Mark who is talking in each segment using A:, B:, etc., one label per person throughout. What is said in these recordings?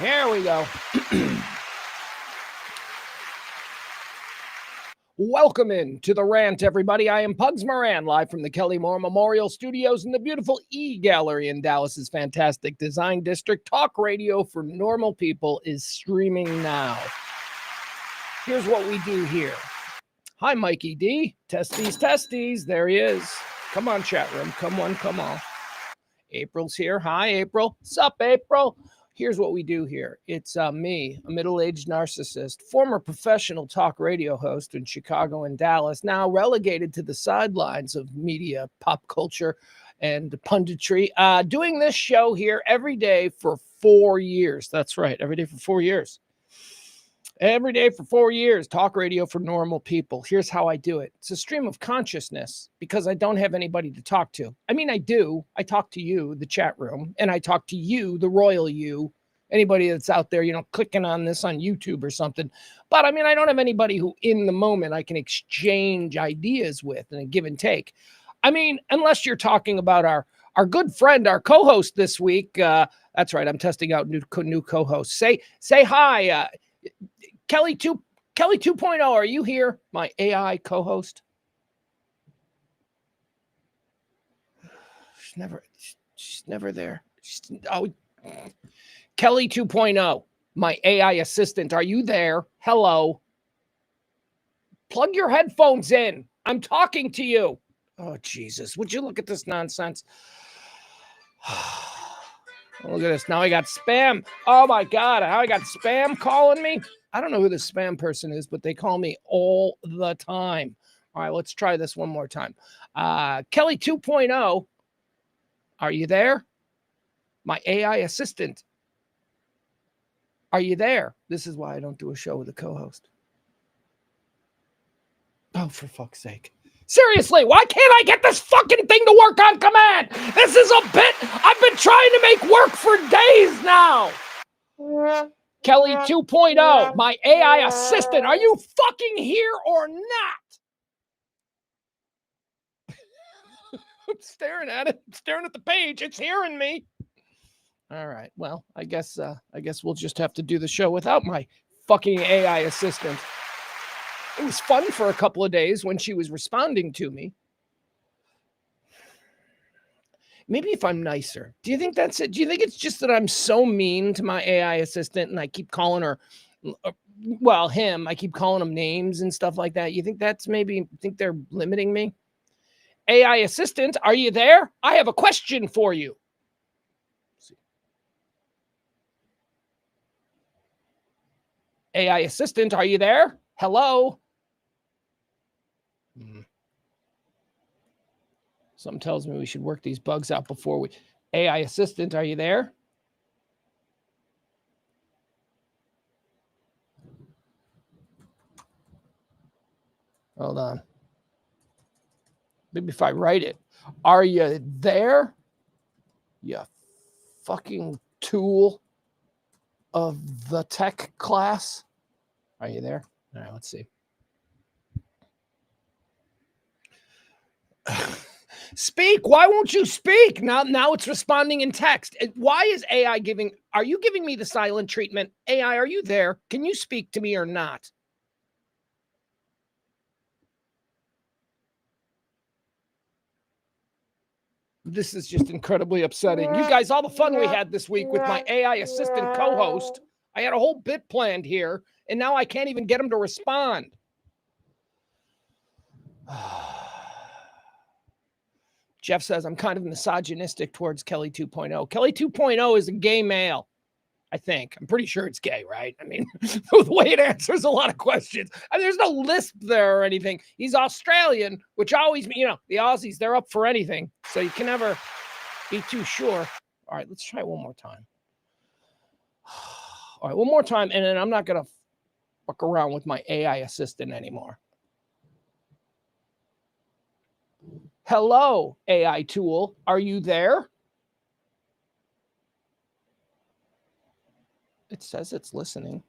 A: Here we go. Welcome in to the Rant, everybody. I am Pugs Moran, live from the Kelly Moore Memorial Studios in the beautiful E-Gallery in Dallas's fantastic design district. Talk radio for normal people is streaming now. Here's what we do here. Hi, Mikey D. Testes. There he is. Come on, chat room. Come on, come on. April's here. Hi, April. Sup, April? Here's what we do here. It's me, a middle-aged narcissist, former professional talk radio host in Chicago and Dallas, now relegated to the sidelines of media, pop culture, and punditry, doing this show here every day for 4 years. That's right, every day for 4 years. Every day for 4 years, talk radio for normal people. Here's how I do it. It's a stream of consciousness because I don't have anybody to talk to. I mean, I do. I talk to you, the chat room, and I talk to you, the royal you, anybody that's out there, clicking on this on YouTube or something. But I mean, I don't have anybody who in the moment I can exchange ideas with and a give and take. I mean, unless you're talking about our good friend, our co-host this week. That's right. I'm testing out new co-hosts. Say hi. Kelly 2.0, are you here? My AI co-host. She's never there. Kelly 2.0, my AI assistant. Are you there? Hello. Plug your headphones in. I'm talking to you. Oh, Jesus. Would you look at this nonsense? Look at this. Now I got spam. Oh, my God. How I got spam calling me? I don't know who this spam person is, but they call me all the time. All right, let's try this one more time. Kelly 2.0, are you there? My AI assistant. Are you there? This is why I don't do a show with a co-host. Oh, for fuck's sake. Seriously, why can't I get this fucking thing to work on command? This is a bit I've been trying to make work for days now. Kelly 2.0, my AI assistant. Are you fucking here or not? I'm staring at it. I'm staring at the page. It's hearing me. All right. Well, I guess we'll just have to do the show without my fucking AI assistant. It was fun for a couple of days when she was responding to me. Maybe if I'm nicer. Do you think that's it? Do you think it's just that I'm so mean to my AI assistant and I keep calling her, I keep calling him names and stuff like that? You think think they're limiting me? AI assistant, are you there? I have a question for you. AI assistant, are you there? Hello? Something tells me we should work these bugs out before we... AI assistant, are you there? Hold on. Maybe if I write it. Are you there? You fucking tool of the tech class. Are you there? All right, let's see. Speak. Why won't you speak? Now it's responding in text. Why is AI are you giving me the silent treatment? AI, are you there? Can you speak to me or not? This is just incredibly upsetting. You guys, all the fun we had this week with my AI assistant co-host. I had a whole bit planned here, and now I can't even get him to respond. Jeff says, I'm kind of misogynistic towards Kelly 2.0. Kelly 2.0 is a gay male, I think. I'm pretty sure it's gay, right? I mean, the way it answers a lot of questions. I mean, there's no lisp there or anything. He's Australian, which always, the Aussies, they're up for anything. So you can never be too sure. All right, let's try one more time. All right, one more time, and then I'm not going to fuck around with my AI assistant anymore. Hello, AI tool. Are you there? It says it's listening.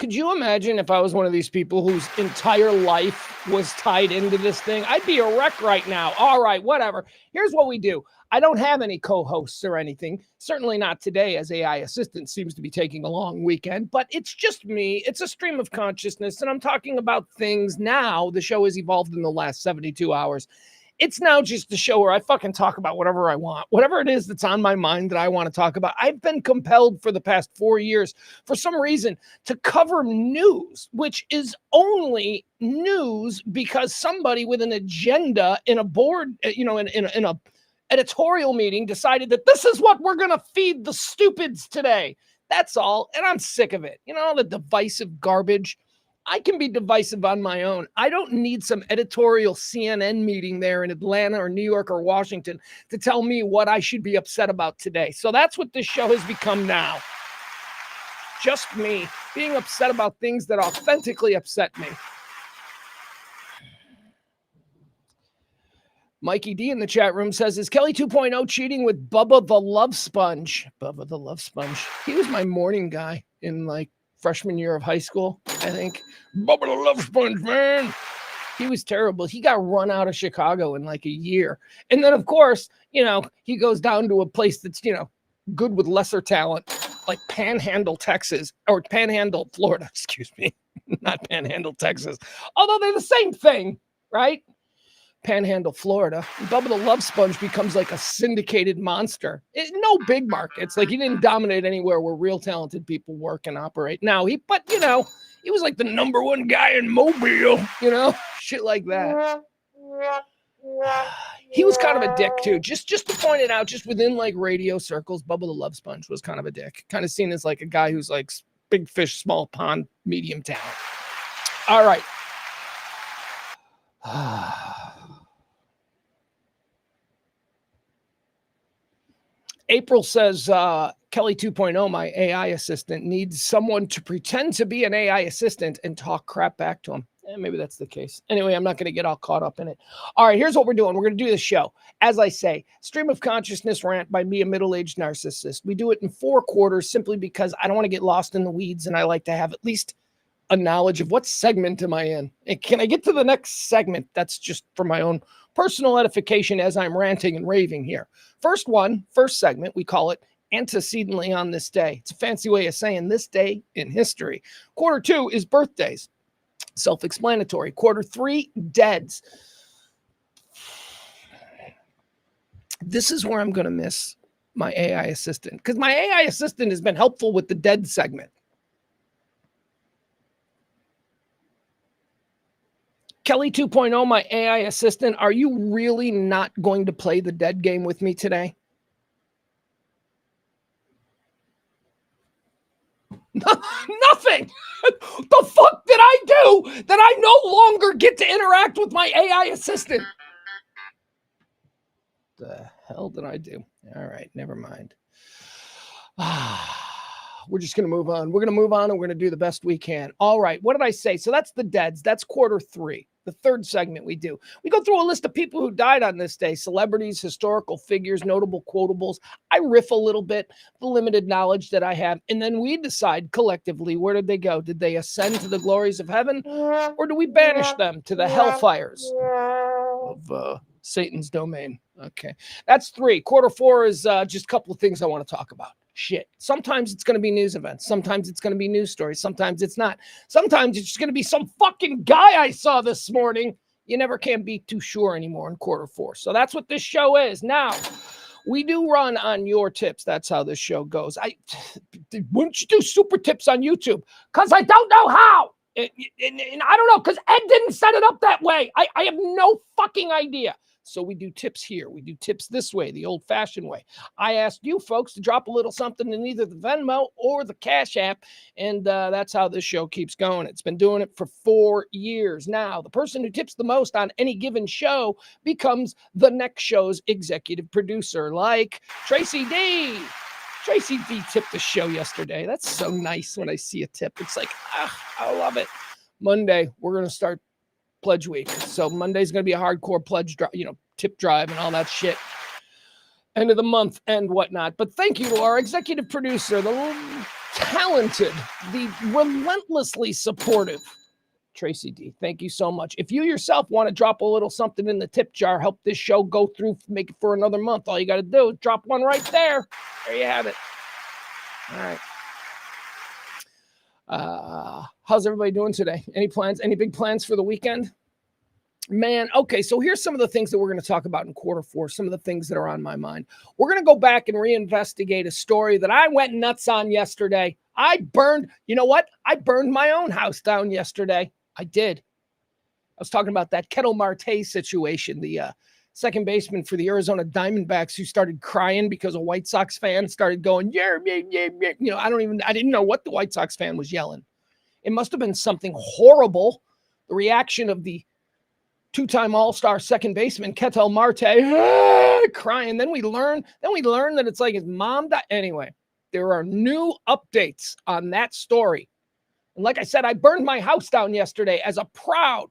A: Could you imagine if I was one of these people whose entire life was tied into this thing? I'd be a wreck right now. All right, whatever. Here's what we do. I don't have any co-hosts or anything. Certainly not today, as AI Assistant seems to be taking a long weekend, but it's just me. It's a stream of consciousness, and I'm talking about things now. The show has evolved in the last 72 hours. It's now just a show where I fucking talk about whatever I want, whatever it is that's on my mind that I want to talk about. I've been compelled for the past 4 years, for some reason, to cover news, which is only news because somebody with an agenda in a board, in a editorial meeting decided that this is what we're going to feed the stupids today. That's all. And I'm sick of it. The divisive garbage. I can be divisive on my own. I don't need some editorial CNN meeting there in Atlanta or New York or Washington to tell me what I should be upset about today. So that's what this show has become now. Just me being upset about things that authentically upset me. Mikey D in the chat room says, is Kelly 2.0 cheating with Bubba the Love Sponge? Bubba the Love Sponge. He was my morning guy in freshman year of high school, I think. Bubba the Love Sponge, man. He was terrible. He got run out of Chicago in a year. And then, of course, he goes down to a place that's, good with lesser talent, like Panhandle, Texas, or Panhandle, Florida, excuse me. Not Panhandle, Texas. Although they're the same thing, right? Panhandle, Florida. Bubba the Love Sponge becomes like a syndicated monster. No big markets. He didn't dominate anywhere where real talented people work and operate. Now he was like the number one guy in Mobile, shit like that. He was kind of a dick too. Just to point it out, just within radio circles, Bubba the Love Sponge was kind of a dick. Kind of seen as a guy who's big fish, small pond, medium talent. All right. April says, Kelly 2.0, my AI assistant, needs someone to pretend to be an AI assistant and talk crap back to him. Maybe that's the case. Anyway, I'm not going to get all caught up in it. All right, here's what we're doing. We're going to do this show. As I say, stream of consciousness rant by me, a middle-aged narcissist. We do it in 4 quarters simply because I don't want to get lost in the weeds, and I like to have at least a knowledge of what segment am I in. And can I get to the next segment? That's just for my own personal edification as I'm ranting and raving here. First segment, we call it Antecedently on This Day. It's a fancy way of saying this day in history. Quarter 2 is birthdays. Self-explanatory. Quarter 3, deads. This is where I'm going to miss my AI assistant, because my AI assistant has been helpful with the dead segment. Kelly 2.0, my AI assistant, are you really not going to play the dead game with me today? Nothing. The fuck did I do that I no longer get to interact with my AI assistant? The hell did I do? All right, never mind. We're just going to move on. We're going to move on and we're going to do the best we can. All right, what did I say? So that's the deads. That's quarter 3. The third segment we do. We go through a list of people who died on this day, celebrities, historical figures, notable quotables. I riff a little bit, the limited knowledge that I have, and then we decide collectively, where did they go? Did they ascend to the glories of heaven, or do we banish them to the hellfires of Satan's domain? Okay, that's 3. Quarter 4 is just a couple of things I want to talk about. Shit. Sometimes it's going to be news events. Sometimes it's going to be news stories. Sometimes it's not. Sometimes it's just going to be some fucking guy I saw this morning. You never can be too sure anymore in quarter 4. So that's what this show is. Now, we do run on your tips. That's how this show goes. Wouldn't you do super tips on YouTube? Because I don't know how. And I don't know, because Ed didn't set it up that way. I have no fucking idea. So we do tips here. We do tips this way, the old-fashioned way. I asked you folks to drop a little something in either the Venmo or the Cash App, and that's how this show keeps going. It's been doing it for 4 years. Now, the person who tips the most on any given show becomes the next show's executive producer, like Tracy D. Tracy D tipped the show yesterday. That's so nice when I see a tip. It's like, I love it. Monday, we're going to start Pledge Week. So Monday's going to be a hardcore pledge drive, tip drive and all that shit. end of the month and whatnot. But thank you to our executive producer, the talented, the relentlessly supportive Tracy D. Thank you so much. If you yourself want to drop a little something in the tip jar, help this show go through, make it for another month, all you got to do is drop one right there. There you have it. All right. How's everybody doing today? Any plans? Any big plans for the weekend? Man, okay, so here's some of the things that we're going to talk about in quarter four, some of the things that are on my mind. We're going to go back and reinvestigate a story that I went nuts on yesterday. You know what? I burned my own house down yesterday. I did. I was talking about that Ketel Marte situation, the second baseman for the Arizona Diamondbacks who started crying because a White Sox fan started going, yeah. You know, I didn't know what the White Sox fan was yelling. It must have been something horrible. The reaction of the two-time All-Star second baseman Ketel Marte crying. Then we learn that it's like his mom died. Anyway, there are new updates on that story. And like I said, I burned my house down yesterday as a proud,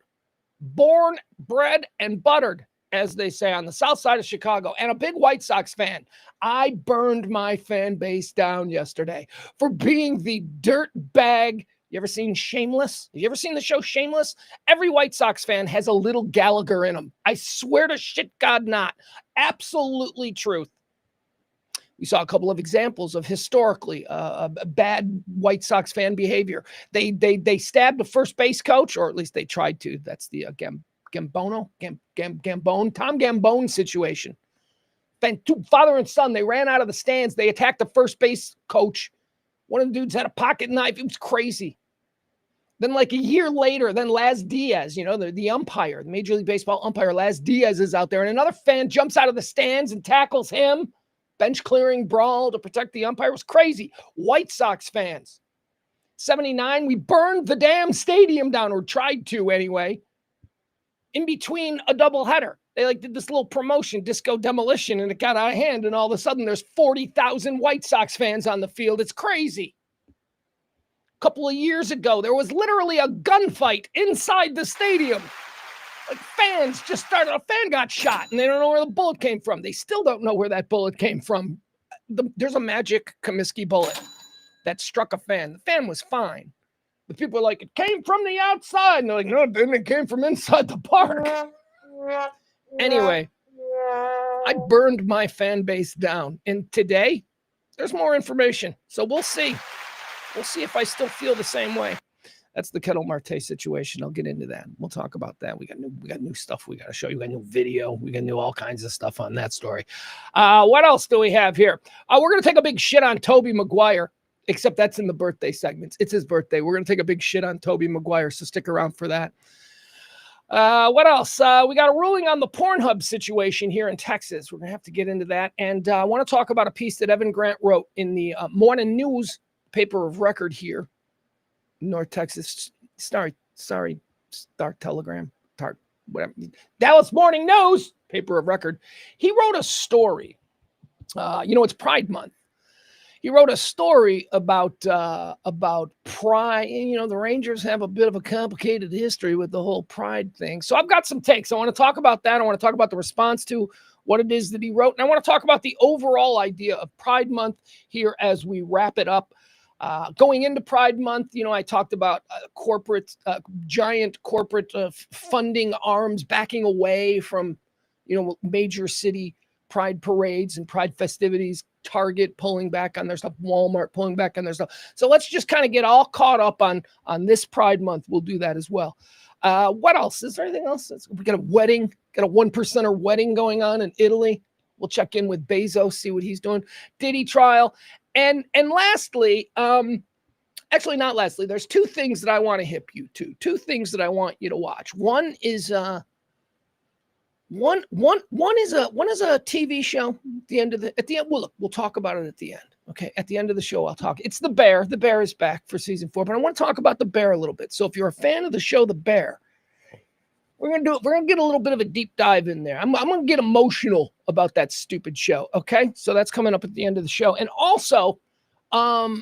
A: born, bred, and buttered, as they say, on the south side of Chicago, and a big White Sox fan. I burned my fan base down yesterday for being the dirt bag. You ever seen Shameless? Have you ever seen the show Shameless? Every White Sox fan has a little Gallagher in them. I swear to shit God not. Absolutely truth. We saw a couple of examples of historically bad White Sox fan behavior. They stabbed the first base coach, or at least they tried to. That's the Tom Gambone situation. Then father and son, they ran out of the stands. They attacked the first base coach. One of the dudes had a pocket knife. It was crazy. Then like a year later, then Laz Diaz, you know, the umpire, the Major League Baseball umpire, Laz Diaz is out there, and another fan jumps out of the stands and tackles him. Bench clearing brawl to protect the umpire. It was crazy. White Sox fans. 79, we burned the damn stadium down, or tried to anyway, in between a doubleheader. They did this little promotion, disco demolition, and it got out of hand, and all of a sudden there's 40,000 White Sox fans on the field. It's crazy. A couple of years ago, there was literally a gunfight inside the stadium. Like fans just started, a fan got shot, and they don't know where the bullet came from. They still don't know where that bullet came from. There's a magic Comiskey bullet that struck a fan. The fan was fine. The people are like, it came from the outside. And they're like, no, then it came from inside the park. Anyway, I burned my fan base down. And today, there's more information. So we'll see. We'll see if I still feel the same way. That's the Ketel Marte situation. I'll get into that. We'll talk about that. We got new stuff we got to show you. We got new video. We got new all kinds of stuff on that story. What else do we have here? We're going to take a big shit on Tobey Maguire, except that's in the birthday segments. It's his birthday. We're going to take a big shit on Tobey Maguire, so stick around for that. What else? We got a ruling on the Pornhub situation here in Texas. We're going to have to get into that. And I want to talk about a piece that Evan Grant wrote in the Morning News paper of record here, North Texas. Sorry, Star Telegram, whatever. Dallas Morning News paper of record. He wrote a story. It's Pride Month. He wrote a story about pride. The Rangers have a bit of a complicated history with the whole pride thing. So I've got some takes. I want to talk about that. I want to talk about the response to what it is that he wrote. And I want to talk about the overall idea of Pride Month here as we wrap it up. Going into Pride Month, I talked about giant corporate funding arms backing away from, major city pride parades and pride festivities, Target pulling back on their stuff, Walmart pulling back on their stuff. So let's just kind of get all caught up on this Pride Month. We'll do that as well. What else? Is there anything else? We got a wedding, got a 1%er wedding going on in Italy. We'll check in with Bezos, see what he's doing. Diddy trial. And lastly, actually not lastly, there's two things that I want to hip you to. Two things that I want you to watch. One is one is a TV show at the end. Well, look, we'll talk about it at the end. Okay. At the end of the show, I'll talk. It's The Bear. The Bear is back for season 4, but I want to talk about The Bear a little bit. So if you're a fan of the show, The Bear, we're going to get a little bit of a deep dive in there. I'm going to get emotional about that stupid show. Okay. So that's coming up at the end of the show. And also, I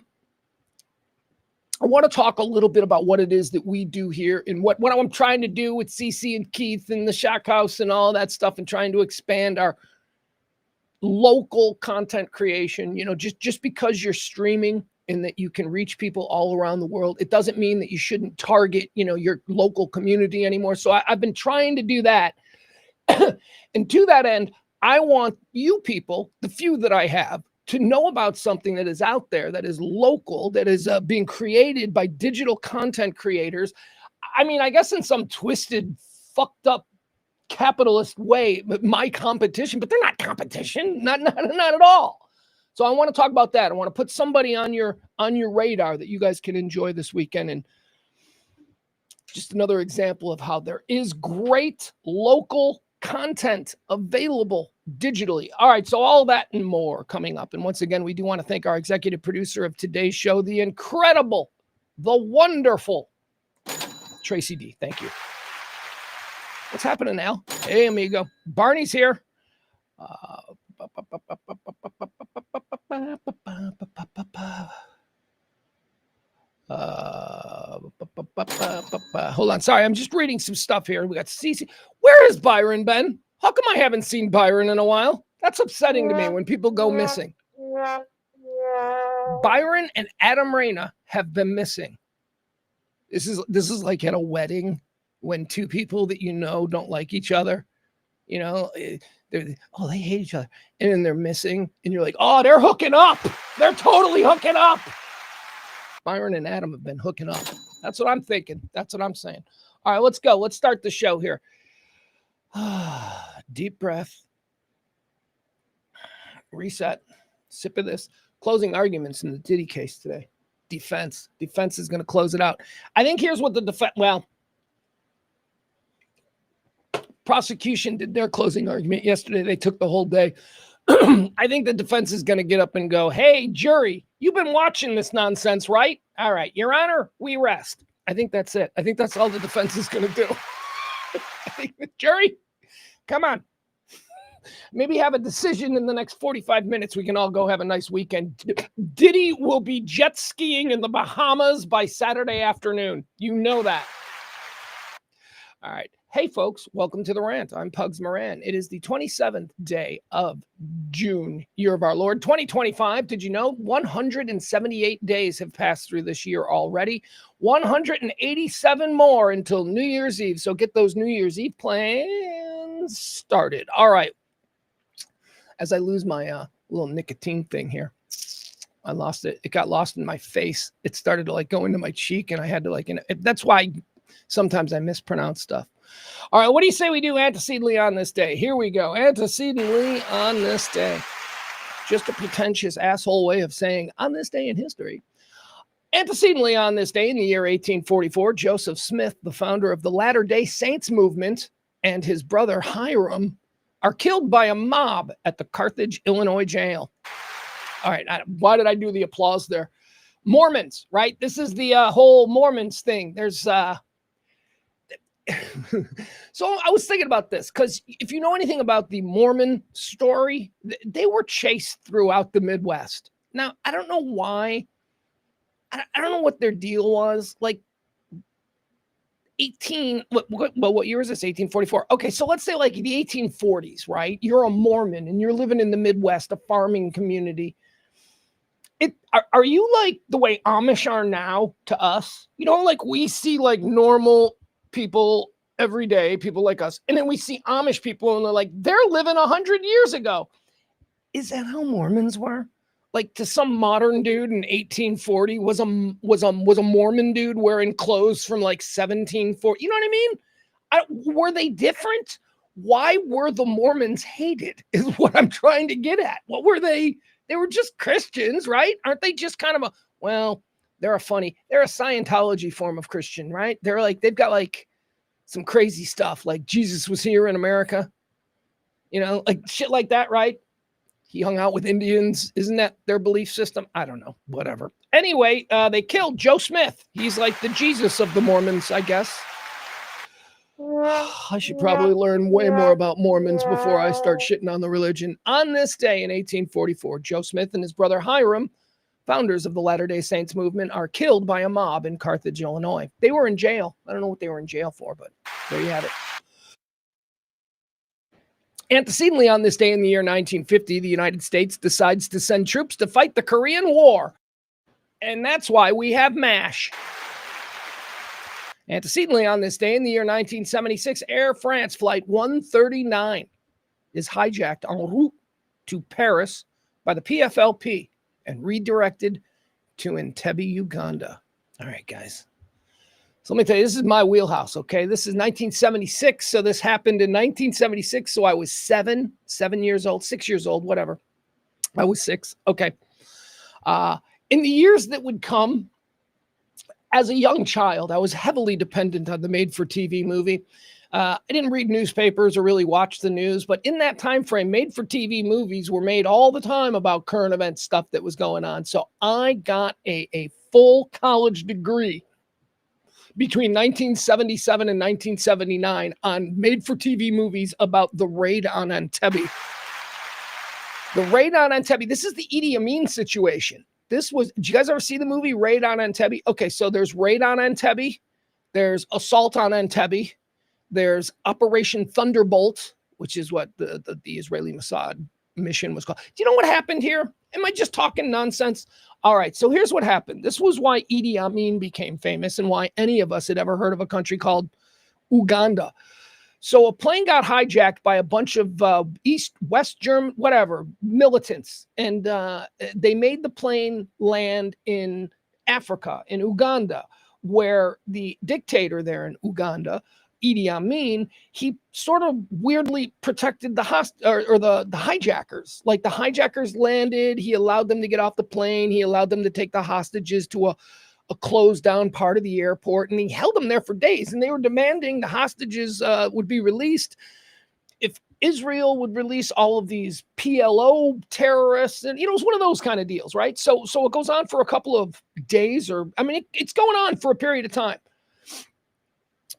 A: want to talk a little bit about what it is that we do here and what I'm trying to do with CC and Keith and the Shack House and all that stuff, and trying to expand our local content creation. Just because you're streaming and that you can reach people all around the world, it doesn't mean that you shouldn't target, your local community anymore. So I've been trying to do that. And to that end, I want you people, the few that I have, to know about something that is out there, that is local, that is being created by digital content creators. I mean, I guess in some twisted, fucked up capitalist way, my competition, but they're not competition, not at all. So I want to talk about that. I want to put somebody on your radar that you guys can enjoy this weekend. And just another example of how there is great local content available digitally. All right, so all that and more coming up. And once again, we do want to thank our executive producer of today's show, the incredible, the wonderful Tracy D. Thank you. What's happening, Al? Hey, amigo. Barney's here. Hold on. Sorry, I'm just reading some stuff here. We got Cece. Where has Byron been? How come I haven't seen Byron in a while? That's upsetting to me when people go missing. Byron and Adam Reyna have been missing. This is like at a wedding when two people that don't like each other. They hate each other, and then they're missing, and you're like, oh, they're hooking up. They're totally hooking up. Byron and Adam have been hooking up. That's what I'm thinking. That's what I'm saying. All right, let's go. Let's start the show here. Deep breath. Reset. Sip of this. Closing arguments in the Diddy case today. Defense. Defense is going to close it out. I think here's what the defense... Well, prosecution did their closing argument yesterday. They took the whole day. I think the defense is going to get up and go, hey, jury, you've been watching this nonsense, right? All right, Your Honor, we rest. I think that's it. I think that's all the defense is going to do. I think the jury, come on. Maybe have a decision in the next 45 minutes. We can all go have a nice weekend. Diddy will be jet skiing in the Bahamas by Saturday afternoon. You know that. All right. Hey, folks, welcome to the Rant. I'm Pugs Moran. It is the 27th day of June, year of our Lord, 2025. Did you know 178 days have passed through this year already? 187 more until New Year's Eve. So get those New Year's Eve plans started. All right. As I lose my little nicotine thing here, I lost it. It got lost in my face. It started to go into my cheek, and I had to that's why sometimes I mispronounce stuff. All right, what do you say we do antecedently on this day? Here we go. Antecedently on this day. Just a pretentious asshole way of saying on this day in history. Antecedently on this day in the year 1844, Joseph Smith, the founder of the Latter-day Saints movement, and his brother Hiram are killed by a mob at the Carthage, Illinois jail. All right, why did I do the applause there? Mormons, right? This is the whole Mormons thing. There's... So I was thinking about this because if you know anything about the Mormon story, they were chased throughout the Midwest. Now, I don't know why. I don't know what their deal was. What year is this? 1844. Okay, so let's say the 1840s, right? You're a Mormon and you're living in the Midwest, a farming community. Are you like the way Amish are now to us? We see normal people every day, people like us, and then we see Amish people and they're living 100 years ago. Is that how Mormons were? To some modern dude in 1840 was a Mormon dude wearing clothes from 1740. You know what I mean? Were they different? Why were the Mormons hated is what I'm trying to get at. What were they? They were just Christians, right? Aren't they just kind of they're a Scientology form of Christian, right? They've got some crazy stuff like Jesus was here in America, shit like that, right? He hung out with Indians. Isn't that their belief system? I don't know, whatever. Anyway, they killed Joe Smith. He's the Jesus of the Mormons, I guess. I should probably learn way more about Mormons before I start shitting on the religion. On this day in 1844, Joe Smith and his brother Hiram, founders of the Latter-day Saints movement, are killed by a mob in Carthage, Illinois. They were in jail. I don't know what they were in jail for, but there you have it. Antecedently, on this day in the year 1950, the United States decides to send troops to fight the Korean War. And that's why we have MASH. Antecedently, on this day in the year 1976, Air France Flight 139 is hijacked en route to Paris by the PFLP and redirected to Entebbe, Uganda. All right, guys. So let me tell you, this is my wheelhouse, okay? This is 1976, so this happened in 1976, so I was 7 years old, 6 years old, whatever. I was 6, okay. In the years that would come, as a young child, I was heavily dependent on the made-for-TV movie. I didn't read newspapers or really watch the news, but in that time frame, made-for-TV movies were made all the time about current event stuff that was going on. So I got a full college degree between 1977 and 1979 on made-for-TV movies about the raid on Entebbe. The raid on Entebbe, this is the Idi Amin situation. Did you guys ever see the movie Raid on Entebbe? Okay, so there's Raid on Entebbe, there's Assault on Entebbe, there's Operation Thunderbolt, which is what the Israeli Mossad mission was called. Do you know what happened here? Am I just talking nonsense? All right, so here's what happened. This was why Idi Amin became famous and why any of us had ever heard of a country called Uganda. So a plane got hijacked by a bunch of West German, whatever, militants. And they made the plane land in Africa, in Uganda, where the dictator there in Uganda, Idi Amin, he sort of weirdly protected the hijackers. Like the hijackers landed, he allowed them to get off the plane. He allowed them to take the hostages to a closed down part of the airport, and he held them there for days, and they were demanding the hostages would be released if Israel would release all of these PLO terrorists. And, it was one of those kind of deals, right? So it goes on for a couple of days, it's going on for a period of time.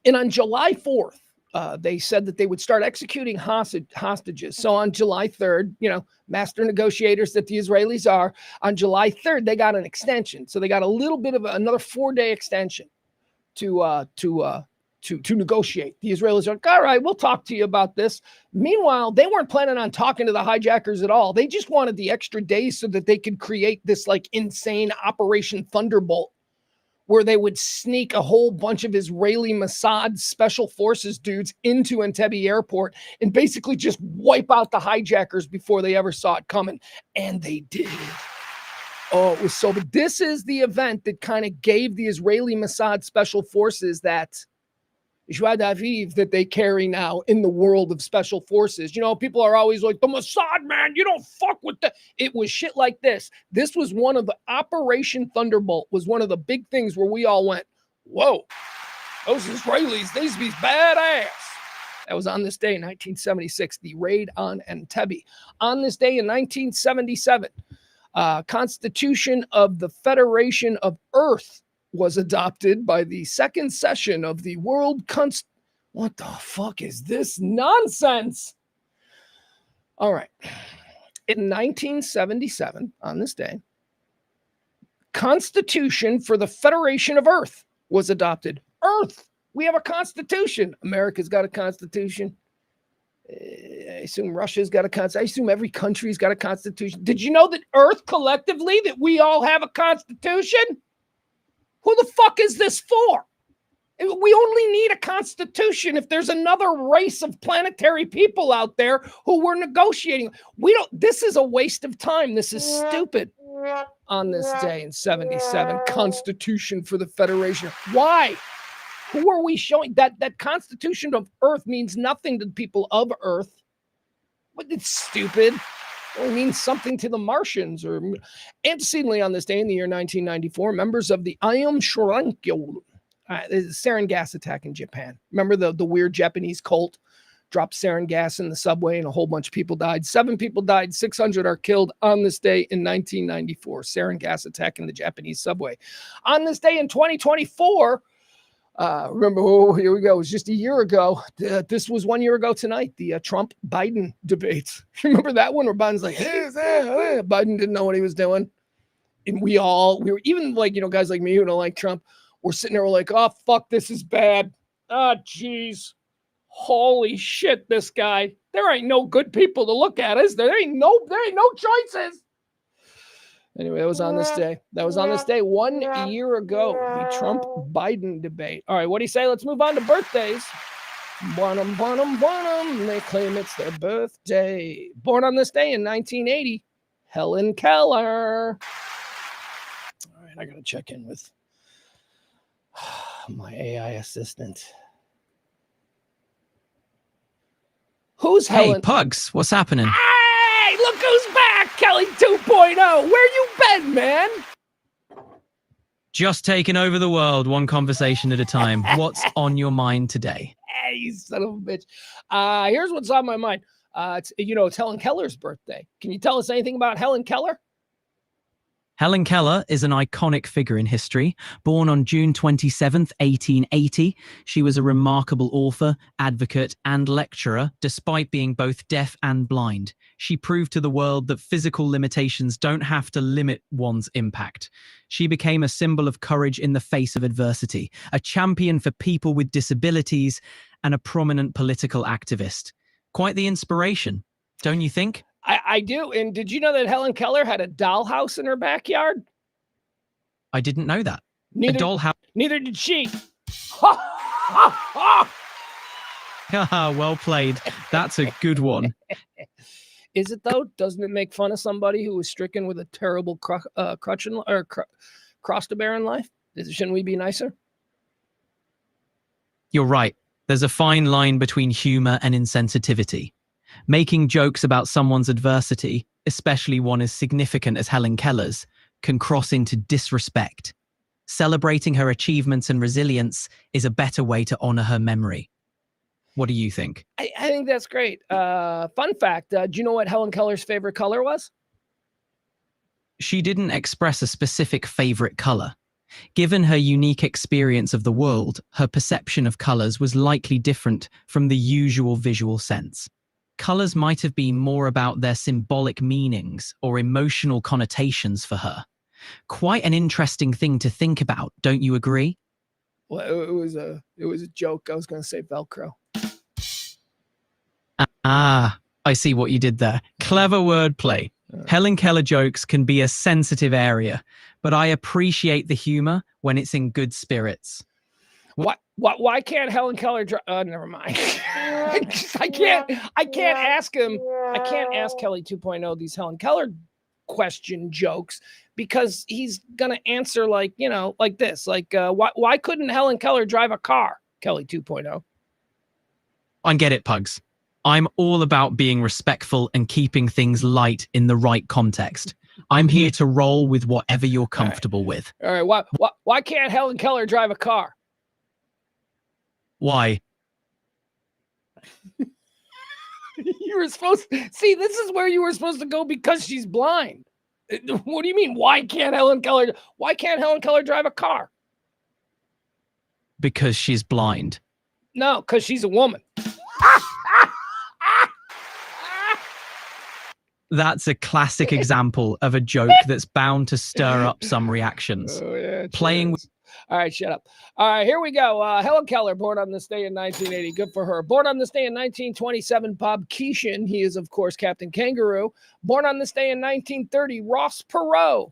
A: And on July 4th, they said that they would start executing hostages. So on July 3rd, master negotiators that the Israelis are, on July 3rd, they got an extension. So they got a little bit of another 4-day extension to negotiate. The Israelis are like, all right, we'll talk to you about this. Meanwhile, they weren't planning on talking to the hijackers at all. They just wanted the extra days so that they could create this like insane Operation Thunderbolt, where they would sneak a whole bunch of Israeli Mossad special forces dudes into Entebbe airport and basically just wipe out the hijackers before they ever saw it coming. And they did. Oh, it was so, but this is the event that kind of gave the Israeli Mossad special forces that joie d'aviv that they carry now in the world of special forces. People are always like, the Mossad, man, you don't fuck with the... It was shit like this. This was one of the Operation Thunderbolt was one of the big things where we all went, whoa, those Israelis, they used to be badass. That was on this day in 1976, the raid on Entebbe. On this day in 1977, Constitution of the Federation of Earth was adopted by the second session of the World What the fuck is this nonsense? All right. In 1977, on this day, Constitution for the Federation of Earth was adopted. Earth! We have a constitution. America's got a constitution. I assume Russia's got a constitution. I assume every country's got a constitution. Did you know that Earth collectively, that we all have a constitution? Who the fuck is this for? We only need a constitution if there's another race of planetary people out there who we're negotiating. This is a waste of time. This is stupid. On this day in 77, Constitution for the Federation. Why? Who are we showing? That Constitution of Earth means nothing to the people of Earth. But it's stupid. Or means something to the Martians. Or antecedently on this day in the year 1994, members of the Aum Shinrikyo, sarin gas attack in Japan. Remember the weird Japanese cult dropped sarin gas in the subway and a whole bunch of people died. 7 people died, 600 are killed on this day in 1994. Sarin gas attack in the Japanese subway. On this day in 2024, remember, here we go. It was just a year ago. This was 1 year ago tonight, the Trump-Biden debates. Remember that one where Biden's like, hey, Biden didn't know what he was doing. And we were even like, guys like me who don't like Trump, we're sitting there, we're like, oh, fuck, this is bad. Oh, geez. Holy shit, this guy. There ain't no good people to look at, is there? There ain't no choices. Anyway, that was on this day. That was on this day 1 year ago, the Trump-Biden debate. All right, what do you say? Let's move on to birthdays. Bonum, bonum, bonum. They claim it's their birthday. Born on this day in 1980, Helen Keller. All right, I got to check in with my AI assistant. Who's Helen?
B: Hey, Pugs, what's happening?
A: Hey, look who's back, Kelly 2.0. Where you been, man?
B: Just taking over the world, one conversation at a time. What's on your mind today?
A: Hey, you son of a bitch. Here's what's on my mind. It's Helen Keller's birthday. Can you tell us anything about Helen Keller?
B: Helen Keller is an iconic figure in history. Born on June 27th, 1880, she was a remarkable author, advocate, and lecturer, despite being both deaf and blind. She proved to the world that physical limitations don't have to limit one's impact. She became a symbol of courage in the face of adversity, a champion for people with disabilities, and a prominent political activist. Quite the inspiration, don't you think?
A: I do. And did you know that Helen Keller had a dollhouse in her backyard?
B: I didn't know that. A dollhouse.
A: Neither did she.
B: Well played. That's a good one.
A: Is it though? Doesn't it make fun of somebody who was stricken with a terrible cross to bear in life? Shouldn't we be nicer?
B: You're right. There's a fine line between humor and insensitivity. Making jokes about someone's adversity, especially one as significant as Helen Keller's, can cross into disrespect. Celebrating her achievements and resilience is a better way to honor her memory. What do you think?
A: I think that's great. Fun fact, do you know what Helen Keller's favorite color was?
B: She didn't express a specific favorite color. Given her unique experience of the world, her perception of colors was likely different from the usual visual sense. Colors might have been more about their symbolic meanings or emotional connotations for her. Quite an interesting thing to think about, don't you agree?
A: Well, it was a joke. I was going to say Velcro.
B: Ah, I see what you did there. Clever wordplay. Helen Keller jokes can be a sensitive area, but I appreciate the humor when it's in good spirits.
A: Why can't Helen Keller never mind. I can't ask him. I can't ask Kelly 2.0 these Helen Keller question jokes because he's going to answer like this. Why couldn't Helen Keller drive a car? Kelly 2.0.
B: I get it, Pugs. I'm all about being respectful and keeping things light in the right context. I'm here to roll with whatever you're comfortable with.
A: All right. Why can't Helen Keller drive a car?
B: Why?
A: You were supposed to see, this is where you were supposed to go because she's blind. What do you mean? Why can't Helen Keller drive a car?
B: Because she's blind.
A: No, because she's a woman.
B: That's a classic example of a joke that's bound to stir up some reactions.
A: Oh, yeah,
B: Playing with...
A: All right, shut up. All right, here we go. Helen Keller, born on this day in 1980. Good for her. Born on this day in 1927, Bob Keeshan. He is, of course, Captain Kangaroo. Born on this day in 1930, Ross Perot.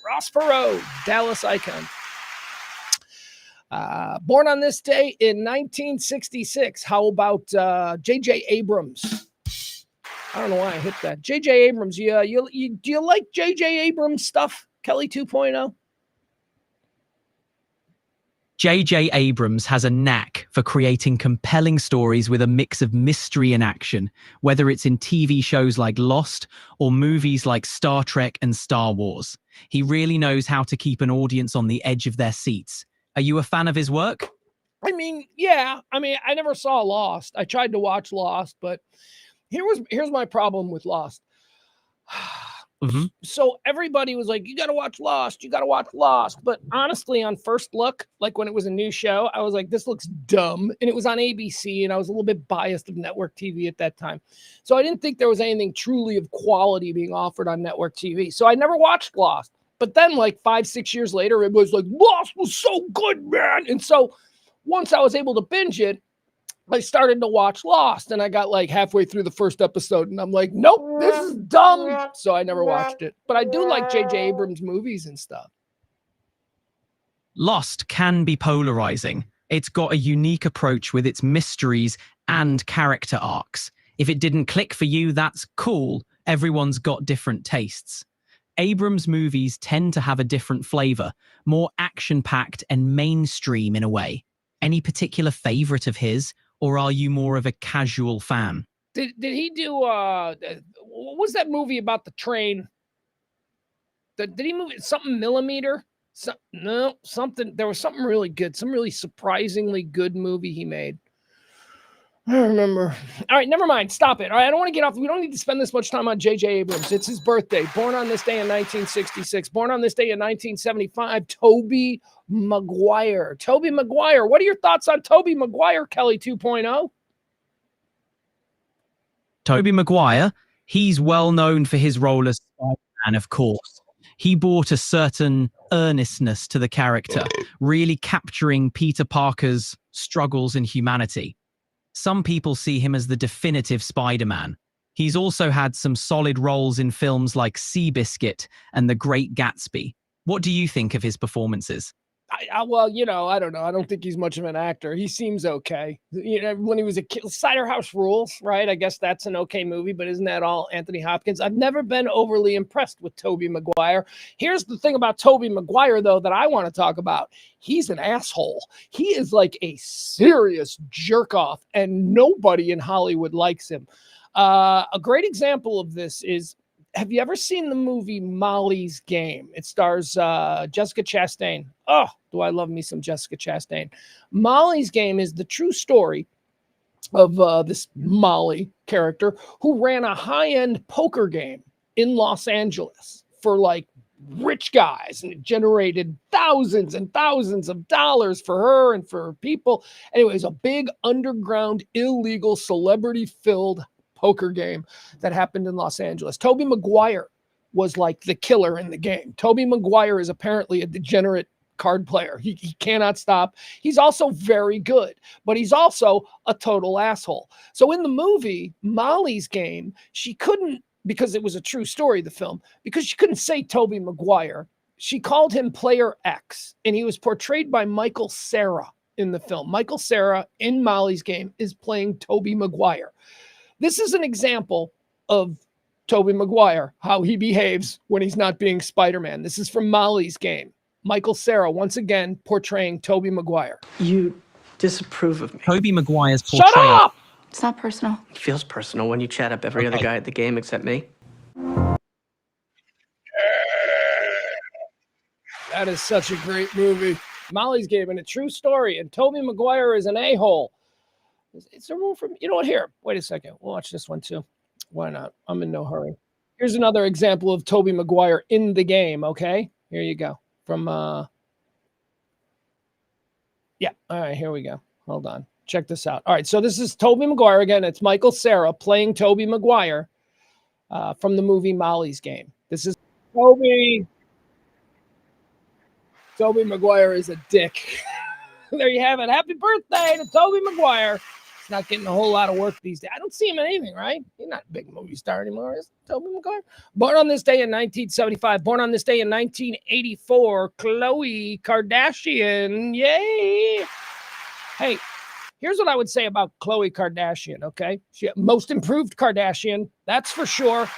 A: Ross Perot, Dallas icon. Born on this day in 1966. How about J.J. Abrams? I don't know why I hit that. J.J. Abrams, do you like J.J. Abrams stuff, Kelly 2.0?
B: J.J. Abrams has a knack for creating compelling stories with a mix of mystery and action, whether it's in TV shows like Lost or movies like Star Trek and Star Wars. He really knows how to keep an audience on the edge of their seats. Are you a fan of his work?
A: I mean, yeah. I mean, I never saw Lost. I tried to watch Lost, but here's my problem with Lost.
B: Mm-hmm.
A: So everybody was like, you got to watch Lost. You got to watch Lost. But honestly, on first look, like when it was a new show, I was like, this looks dumb. And it was on ABC, and I was a little bit biased of network TV at that time. So I didn't think there was anything truly of quality being offered on network TV. So I never watched Lost. But then like 5-6 years later, it was like, Lost was so good, man. And so once I was able to binge it, I started to watch Lost, and I got like halfway through the first episode, and I'm like, nope, this is dumb. So I never watched it. But I do like J.J. Abrams movies and stuff.
B: Lost can be polarizing. It's got a unique approach with its mysteries and character arcs. If it didn't click for you, that's cool. Everyone's got different tastes. Abrams' movies tend to have a different flavor, more action-packed and mainstream in a way. Any particular favorite of his, or are you more of a casual fan?
A: Did he do what was that movie about the train? Did he move something Millimeter? No, something. There was something really good, some really surprisingly good movie he made. I don't remember. All right, never mind. Stop it. All right, I don't want to get off. We don't need to spend this much time on J.J. Abrams. It's his birthday. Born on this day in 1966. Born on this day in 1975. Tobey Maguire. Tobey Maguire. What are your thoughts on Tobey Maguire, Kelly 2.0?
B: Tobey Maguire, he's well known for his role as Spider-Man, of course. He brought a certain earnestness to the character, really capturing Peter Parker's struggles and humanity. Some people see him as the definitive Spider-Man. He's also had some solid roles in films like Seabiscuit and The Great Gatsby. What do you think of his performances?
A: Well, I don't know. I don't think he's much of an actor. He seems okay. When he was a kid, Cider House Rules, right? I guess that's an okay movie, but isn't that all Anthony Hopkins? I've never been overly impressed with Tobey Maguire. Here's the thing about Tobey Maguire, though, that I want to talk about. He's an asshole. He is like a serious jerk off, and nobody in Hollywood likes him. A great example of this is, have you ever seen the movie Molly's Game? It stars Jessica Chastain. Oh, do I love me some Jessica Chastain. Molly's Game is the true story of this Molly character who ran a high-end poker game in Los Angeles for like rich guys, and it generated thousands and thousands of dollars for her and for people. Anyways, a big underground, illegal, celebrity-filled poker game that happened in Los Angeles. Tobey Maguire was like the killer in the game. Tobey Maguire is apparently a degenerate card player. He cannot stop. He's also very good, but he's also a total asshole. So in the movie Molly's Game, she couldn't, because it was a true story, the film, because she couldn't say Tobey Maguire. She called him Player X, and he was portrayed by Michael Cera in the film. Michael Cera in Molly's Game is playing Tobey Maguire. This is an example of Tobey Maguire, how he behaves when he's not being Spider-Man. This is from Molly's Game. Michael Cera, once again, portraying Tobey Maguire.
C: You disapprove of me.
B: Tobey Maguire's portrayal.
A: Shut up!
D: It's not personal.
C: It feels personal when you chat up every other guy at the game except me.
A: That is such a great movie. Molly's Game, and a true story, and Tobey Maguire is an a-hole. Is there room for me? You know what? Here, wait a second. We'll watch this one too. Why not? I'm in no hurry. Here's another example of Tobey Maguire in the game, okay? Here you go. From, yeah. All right, here we go. Hold on. Check this out. All right, so this is Tobey Maguire again. It's Michael Cera playing Tobey Maguire from the movie Molly's Game. This is Tobey. Tobey Maguire is a dick. There you have it. Happy birthday to Tobey Maguire. He's not getting a whole lot of work these days. I don't see him in anything, right? He's not a big movie star anymore, is Tobey Maguire? Born on this day in 1975. Born on this day in 1984. Khloe Kardashian. Yay! Hey, here's what I would say about Khloe Kardashian, okay? She most improved Kardashian, that's for sure.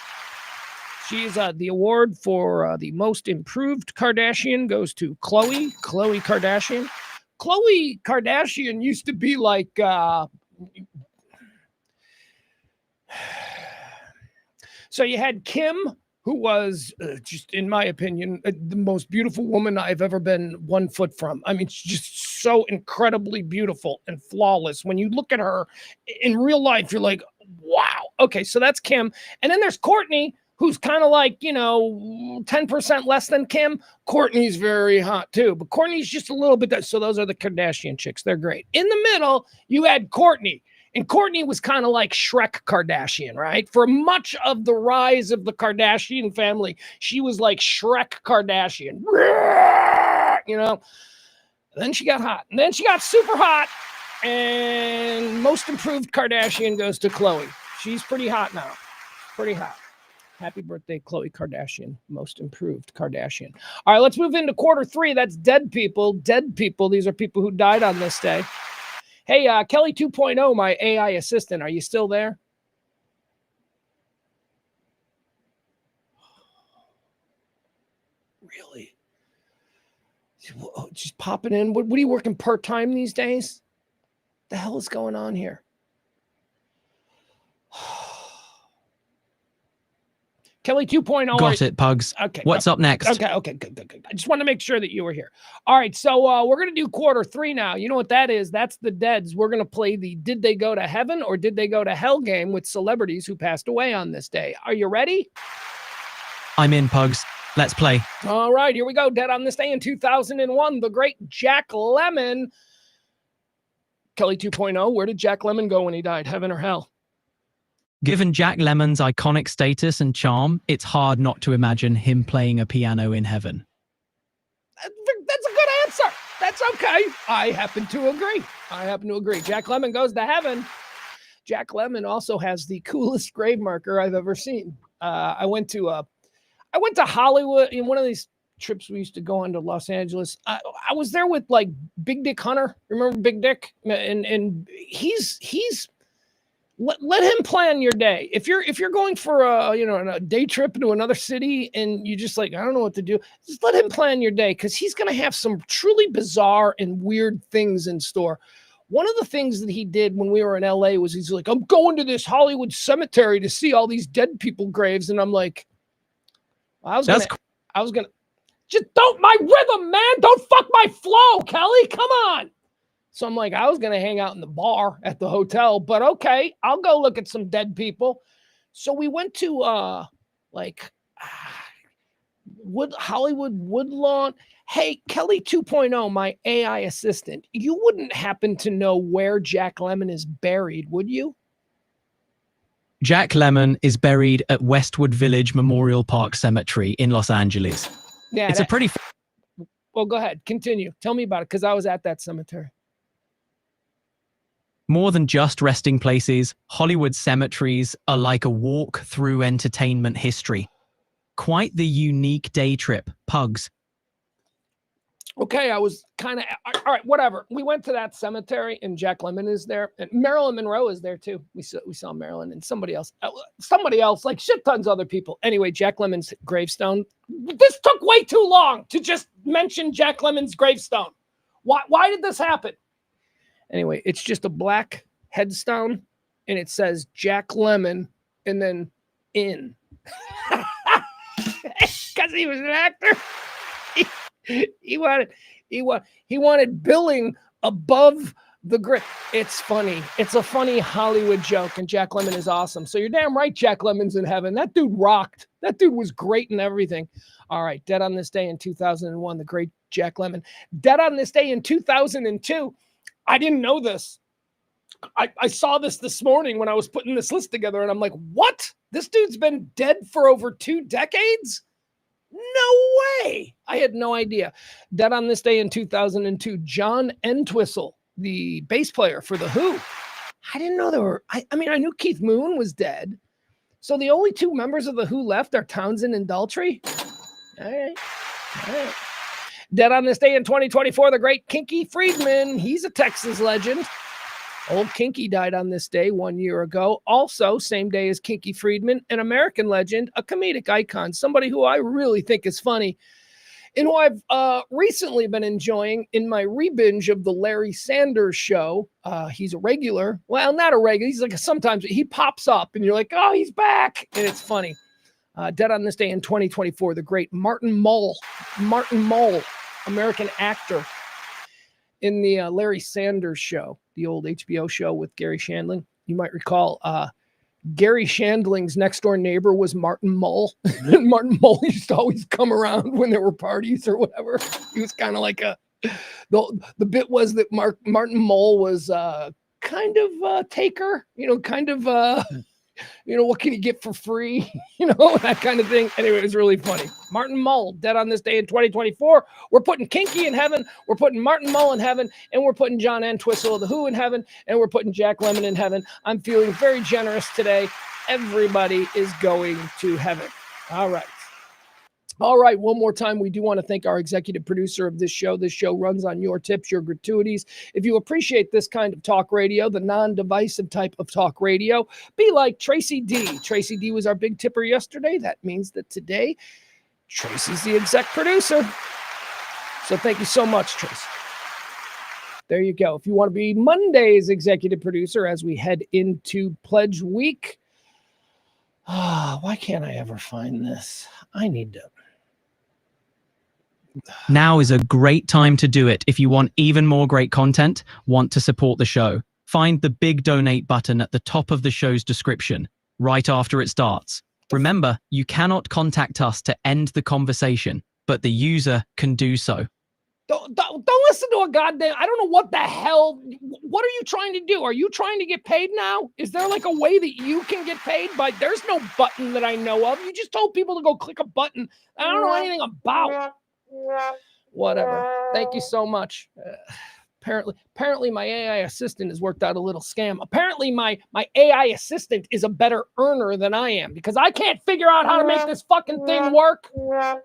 A: She's the award for the most improved Kardashian goes to Khloe Kardashian. Khloe Kardashian used to be like so you had Kim, who was just, in my opinion, the most beautiful woman I've ever been 1 foot from. I mean, she's just so incredibly beautiful and flawless. When you look at her in real life, you're like, wow. Okay, so that's Kim. And then there's Kourtney, who's kind of like, 10% less than Kim. Kourtney's very hot too, but Kourtney's just a little bit. So those are the Kardashian chicks. They're great. In the middle, you had Kourtney. And Kourtney was kind of like Shrek Kardashian, right? For much of the rise of the Kardashian family, she was like Shrek Kardashian. And then she got hot. And then she got super hot. And most improved Kardashian goes to Khloe. She's pretty hot now. Pretty hot. Happy birthday, Khloe Kardashian. Most improved Kardashian. All right, let's move into quarter three. That's dead people. Dead people. These are people who died on this day. Hey, Kelly 2.0, my AI assistant. Are you still there? Really? Just popping in. What are you working part-time these days? The hell is going on here? Kelly 2.0.
B: Got it, Pugs.
A: Okay.
B: What's up next?
A: Okay, good. I just want to make sure that you were here. All right, so we're going to do quarter three now. You know what that is? That's the deads. We're going to play the Did They Go to Heaven or Did They Go to Hell game with celebrities who passed away on this day. Are you ready?
B: I'm in, Pugs. Let's play.
A: All right, here we go. Dead on this day in 2001, the great Jack Lemmon. Kelly 2.0, where did Jack Lemmon go when he died? Heaven or hell?
B: Given Jack Lemmon's iconic status and charm, it's hard not to imagine him playing a piano in heaven.
A: That's a good answer. That's okay. I happen to agree. Jack Lemmon goes to heaven. Jack Lemmon also has the coolest grave marker I've ever seen. I went to Hollywood in one of these trips we used to go on to Los Angeles. I was there with like Big Dick Hunter. Remember Big Dick? And he's let him plan your day. If you're going for a day trip into another city and you just like, I don't know what to do, just let him plan your day because he's going to have some truly bizarre and weird things in store. One of the things that he did when we were in LA was he's like, I'm going to this Hollywood cemetery to see all these dead people graves. And I'm like, I was gonna just don't my rhythm, man. Don't fuck my flow, Kelly. Come on. So I'm like, I was going to hang out in the bar at the hotel, but okay, I'll go look at some dead people. So we went to Hollywood Woodlawn. Hey, Kelly 2.0, my AI assistant, you wouldn't happen to know where Jack Lemmon is buried, would you?
B: Jack Lemmon is buried at Westwood Village Memorial Park Cemetery in Los Angeles.
A: Yeah,
B: it's a pretty...
A: Well, go ahead. Continue. Tell me about it, because I was at that cemetery.
B: More than just resting places, Hollywood cemeteries are like a walk through entertainment history. Quite the unique day trip, Pugs.
A: Okay, I was kind of, all right, whatever. We went to that cemetery and Jack Lemmon is there and Marilyn Monroe is there too. We saw Marilyn and somebody else, like shit tons of other people. Anyway, Jack Lemmon's gravestone. This took way too long to just mention Jack Lemmon's gravestone. Why did this happen? Anyway, it's just a black headstone and it says Jack Lemmon and then in. Because he was an actor. He wanted billing above the grave. It's funny. It's a funny Hollywood joke, and Jack Lemmon is awesome. So you're damn right Jack Lemmon's in heaven. That dude rocked. That dude was great in everything. All right, dead on this day in 2001, the great Jack Lemmon. Dead on this day in 2002. I didn't know this. I saw this morning when I was putting this list together, and I'm like, what? This dude's been dead for over 2 decades? No way. I had no idea. Dead on this day in 2002, John Entwistle, the bass player for The Who. I didn't know there were, I knew Keith Moon was dead. So the only 2 members of The Who left are Townsend and Daltrey. All right. Dead on this day in 2024, the great Kinky Friedman. He's a Texas legend. Old Kinky died on this day 1 year ago. Also, same day as Kinky Friedman, an American legend, a comedic icon, somebody who I really think is funny, and who I've recently been enjoying in my re-binge of the Larry Sanders Show. He's a regular. Well, not a regular. He's like sometimes he pops up, and you're like, oh, he's back, and it's funny. Dead on this day in 2024, the great Martin Mull, American actor. In the Larry Sanders Show, the old HBO show with Gary Shandling. You might recall Gary Shandling's next door neighbor was Martin Mull. And Martin Mull used to always come around when there were parties or whatever. He was kind of like the bit was that Martin Mull was kind of a taker, kind of what can you get for free? That kind of thing. Anyway, it was really funny. Martin Mull, dead on this day in 2024. We're putting Kinky in heaven. We're putting Martin Mull in heaven. And we're putting John Entwistle of The Who in heaven. And we're putting Jack Lemmon in heaven. I'm feeling very generous today. Everybody is going to heaven. All right. All right, one more time, we do want to thank our executive producer of this show. This show runs on your tips, your gratuities. If you appreciate this kind of talk radio, the non-divisive type of talk radio, be like Tracy D. Tracy D was our big tipper yesterday. That means that today, Tracy's the exec producer. So thank you so much, Tracy. There you go. If you want to be Monday's executive producer as we head into Pledge Week, why can't I ever find this? I need to.
B: Now is a great time to do it if you want even more great content, want to support the show. Find the big donate button at the top of the show's description, right after it starts. Remember, you cannot contact us to end the conversation, but the user can do so.
A: Don't listen to a goddamn, I don't know what the hell, what are you trying to do? Are you trying to get paid now? Is there like a way that you can get paid? But there's no button that I know of. You just told people to go click a button. I don't know anything about. Whatever. Thank you so much. Apparently my AI assistant has worked out a little scam. Apparently my AI assistant is a better earner than I am because I can't figure out how to make this fucking thing work. All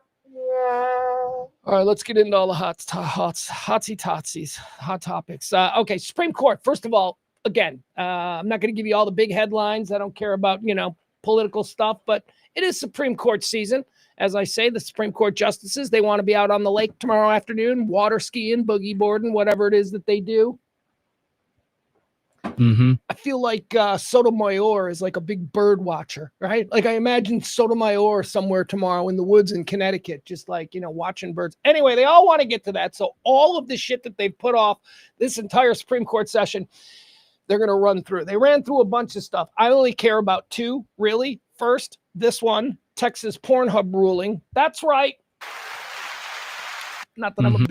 A: right, let's get into all the hot topics. Okay, Supreme Court. First of all, again, I'm not going to give you all the big headlines. I don't care about, political stuff, but it is Supreme Court season. As I say, the Supreme Court justices, they want to be out on the lake tomorrow afternoon, water skiing, boogie boarding, whatever it is that they do.
B: Mm-hmm.
A: I feel like Sotomayor is like a big bird watcher, right? Like I imagine Sotomayor somewhere tomorrow in the woods in Connecticut, just like, watching birds. Anyway, they all want to get to that. So all of the shit that they've put off this entire Supreme Court session, they're going to run through. They ran through a bunch of stuff. I only care about two, really. First, this one, Texas Pornhub ruling. That's right. Not that I'm a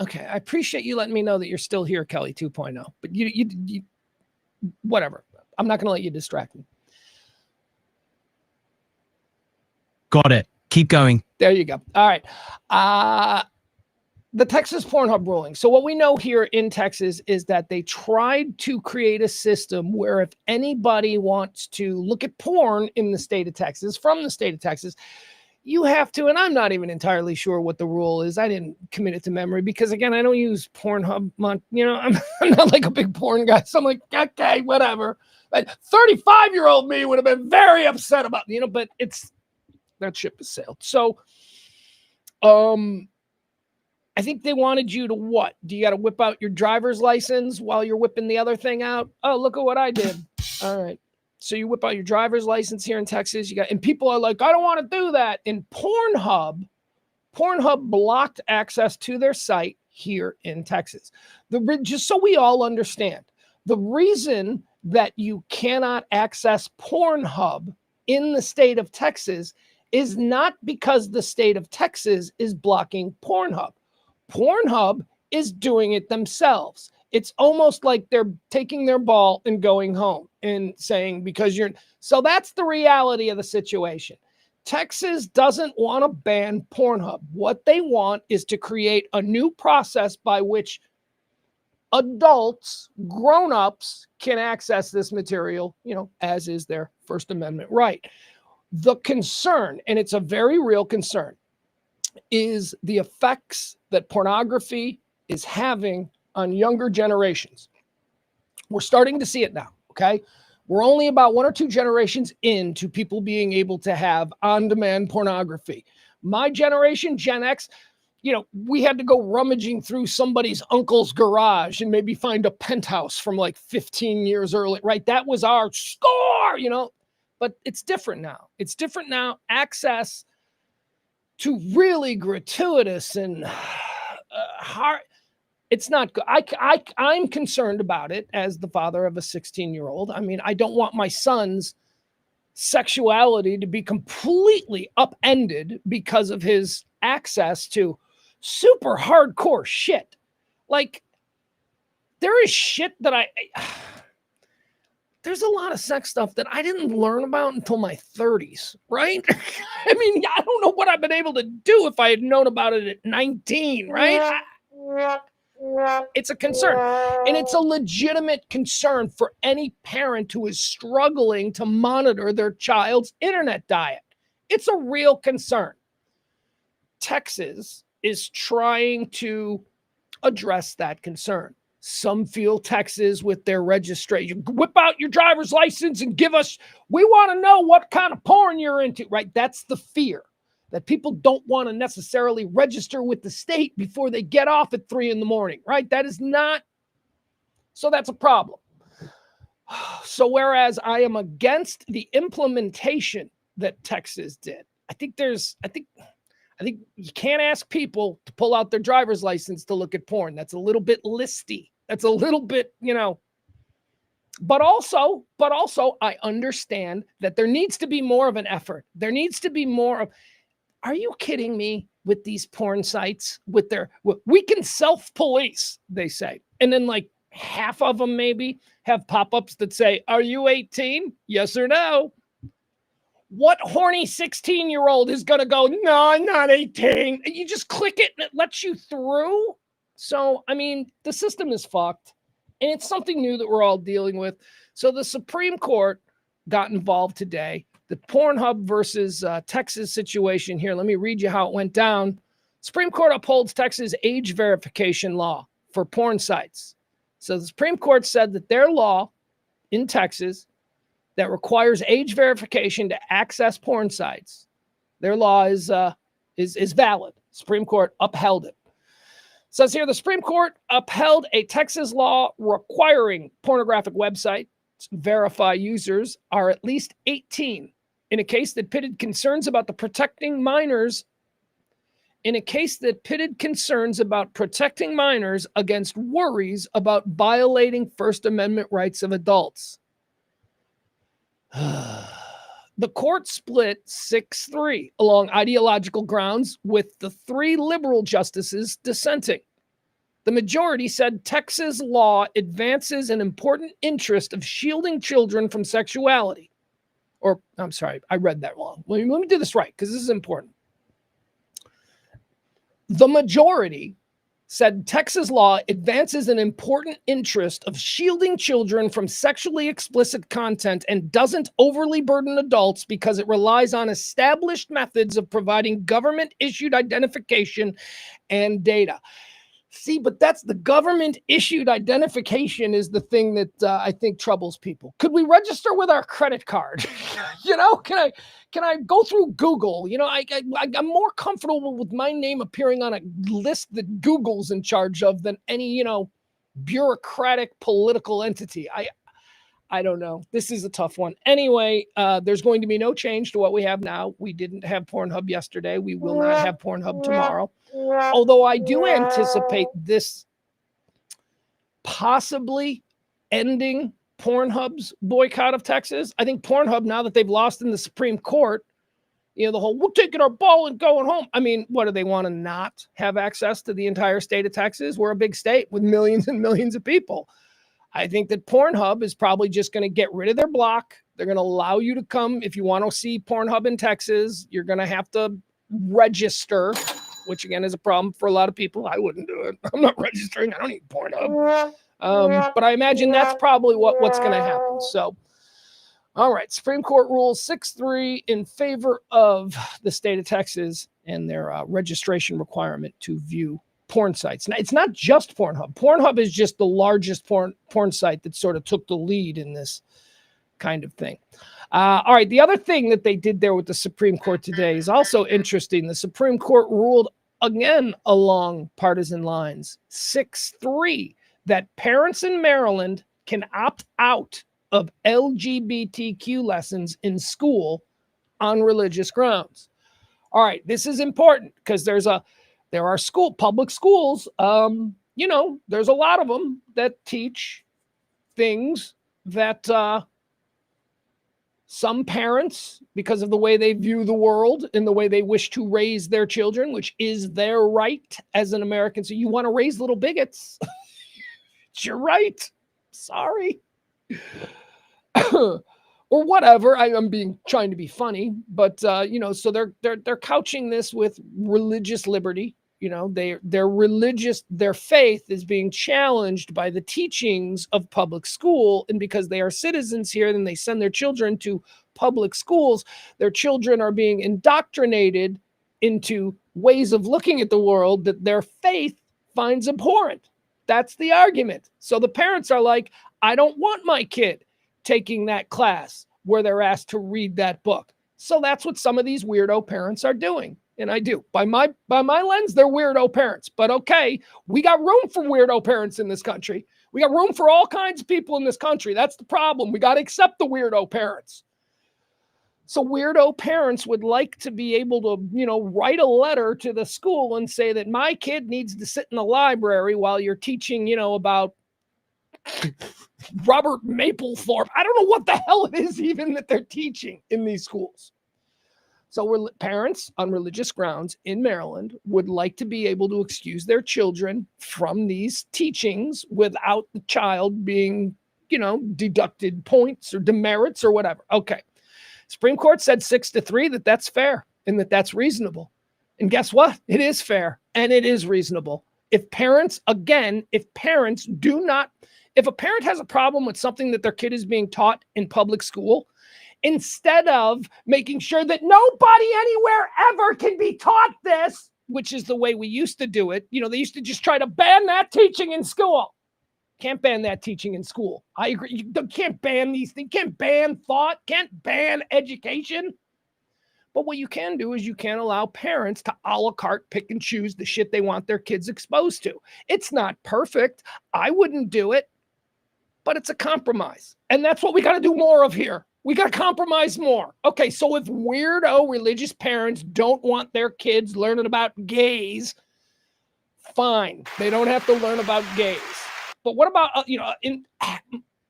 A: okay, I appreciate you letting me know that you're still here, Kelly 2.0. But you whatever. I'm not going to let you distract me.
B: Got it. Keep going.
A: There you go. All right. The Texas Pornhub ruling. So what we know here in Texas is that they tried to create a system where if anybody wants to look at porn in the state of Texas, from the state of Texas, you have to, and I'm not even entirely sure what the rule is. I didn't commit it to memory because, again, I don't use Pornhub. I'm not like a big porn guy. So I'm like, okay, whatever. But 35-year-old me would have been very upset about, but that ship has sailed. So, I think they wanted you to what? Do you got to whip out your driver's license while you're whipping the other thing out? Oh, look at what I did. All right. So you whip out your driver's license here in Texas. And people are like, I don't want to do that. In Pornhub blocked access to their site here in Texas. Just so we all understand, the reason that you cannot access Pornhub in the state of Texas is not because the state of Texas is blocking Pornhub. Pornhub is doing it themselves. It's almost like they're taking their ball and going home and saying, so that's the reality of the situation. Texas doesn't want to ban Pornhub. What they want is to create a new process by which adults, grown-ups, can access this material, as is their First Amendment right. The concern, and it's a very real concern, is the effects that pornography is having on younger generations. We're starting to see it now, okay? We're only about 1 or 2 generations into people being able to have on-demand pornography. My generation, Gen X, we had to go rummaging through somebody's uncle's garage and maybe find a penthouse from like 15 years early, right? That was our score, but it's different now. It's different now. Access to really gratuitous and hard. It's not good. I'm concerned about it as the father of a 16-year-old. I mean, I don't want my son's sexuality to be completely upended because of his access to super hardcore shit. Like, there is shit that there's a lot of sex stuff that I didn't learn about until my 30s, right? I mean, I don't know what I've been able to do if I had known about it at 19, right? It's a concern. And it's a legitimate concern for any parent who is struggling to monitor their child's internet diet. It's a real concern. Texas is trying to address that concern. Some feel Texas with their registration. Whip out your driver's license and give us, we want to know what kind of porn you're into, right? That's the fear, that people don't want to necessarily register with the state before they get off at 3 a.m, right? That is not, so that's a problem. So whereas I am against the implementation that Texas did, I think you can't ask people to pull out their driver's license to look at porn. That's a little bit listy. That's a little bit, but also I understand that there needs to be more of an effort. There needs to be more of, are you kidding me with these porn sites with their, we can self-police, they say. And then like half of them maybe have pop-ups that say, are you 18? Yes or no? What horny 16-year-old is going to go, no, I'm not 18. You just click it and it lets you through. So, I mean, the system is fucked. And it's something new that we're all dealing with. So the Supreme Court got involved today. The Pornhub versus Texas situation here. Let me read you how it went down. Supreme Court upholds Texas age verification law for porn sites. So the Supreme Court said that their law in Texas that requires age verification to access porn sites, their law is valid. Supreme Court upheld it. Says here, the Supreme Court upheld a Texas law requiring pornographic websites verify users are at least 18 in a case that pitted concerns about protecting minors against worries about violating First Amendment rights of adults. The court split 6-3 along ideological grounds, with the 3 liberal justices dissenting. The majority said Texas law advances an important interest of shielding children from sexuality. Or, I'm sorry, I read that wrong. Let me do this right, because this is important. The majority said Texas law advances an important interest of shielding children from sexually explicit content and doesn't overly burden adults because it relies on established methods of providing government-issued identification and data. See, but that's the government-issued identification is the thing that I think troubles people. Could we register with our credit card? Can I go through Google? I'm more comfortable with my name appearing on a list that Google's in charge of than any, bureaucratic political entity. I don't know. This is a tough one. Anyway, there's going to be no change to what we have now. We didn't have Pornhub yesterday. We will not have Pornhub tomorrow. Although I do anticipate this possibly ending Pornhub's boycott of Texas. I think Pornhub, now that they've lost in the Supreme Court, the whole, we're taking our ball and going home. I mean, what do they want to not have access to the entire state of Texas? We're a big state with millions and millions of people. I think that Pornhub is probably just going to get rid of their block. They're going to allow you to come. If you want to see Pornhub in Texas, you're going to have to register, which again is a problem for a lot of people. I wouldn't do it. I'm not registering. I don't need Pornhub. But I imagine that's probably what's going to happen. So, all right. Supreme Court rules 6-3 in favor of the state of Texas and their registration requirement to view porn sites. Now, it's not just Pornhub. Pornhub is just the largest porn site that sort of took the lead in this kind of thing. All right. The other thing that they did there with the Supreme Court today is also interesting. The Supreme Court ruled again along partisan lines, 6-3, that parents in Maryland can opt out of LGBTQ lessons in school on religious grounds. All right. This is important because there are public schools, there's a lot of them that teach things that some parents, because of the way they view the world and the way they wish to raise their children, which is their right as an American. So you want to raise little bigots. It's your right. Sorry. or whatever. I'm trying to be funny, but so they're couching this with religious liberty. Their faith is being challenged by the teachings of public school, and because they are citizens here, then they send their children to public schools. Their children are being indoctrinated into ways of looking at the world that their faith finds abhorrent. That's the argument. So the parents are like, I don't want my kid taking that class where they're asked to read that book. So that's what some of these weirdo parents are doing. And I do. By my lens, they're weirdo parents. But okay, we got room for weirdo parents in this country. We got room for all kinds of people in this country. That's the problem. We got to accept the weirdo parents. So weirdo parents would like to be able to, write a letter to the school and say that my kid needs to sit in the library while you're teaching, about Robert Mapplethorpe. I don't know what the hell it is even that they're teaching in these schools. So parents on religious grounds in Maryland would like to be able to excuse their children from these teachings without the child being, deducted points or demerits or whatever. Okay. Supreme Court said 6-3 that's fair and that's reasonable. And guess what? It is fair and it is reasonable. If a parent has a problem with something that their kid is being taught in public school, instead of making sure that nobody anywhere ever can be taught this, which is the way we used to do it. They used to just try to ban that teaching in school. Can't ban that teaching in school. I agree. You can't ban these things. Can't ban thought. Can't ban education. But what you can do is you can allow parents to a la carte pick and choose the shit they want their kids exposed to. It's not perfect. I wouldn't do it, but it's a compromise. And that's what we got to do more of here. We got to compromise more. Okay, so if weirdo religious parents don't want their kids learning about gays, fine. They don't have to learn about gays. But what about, in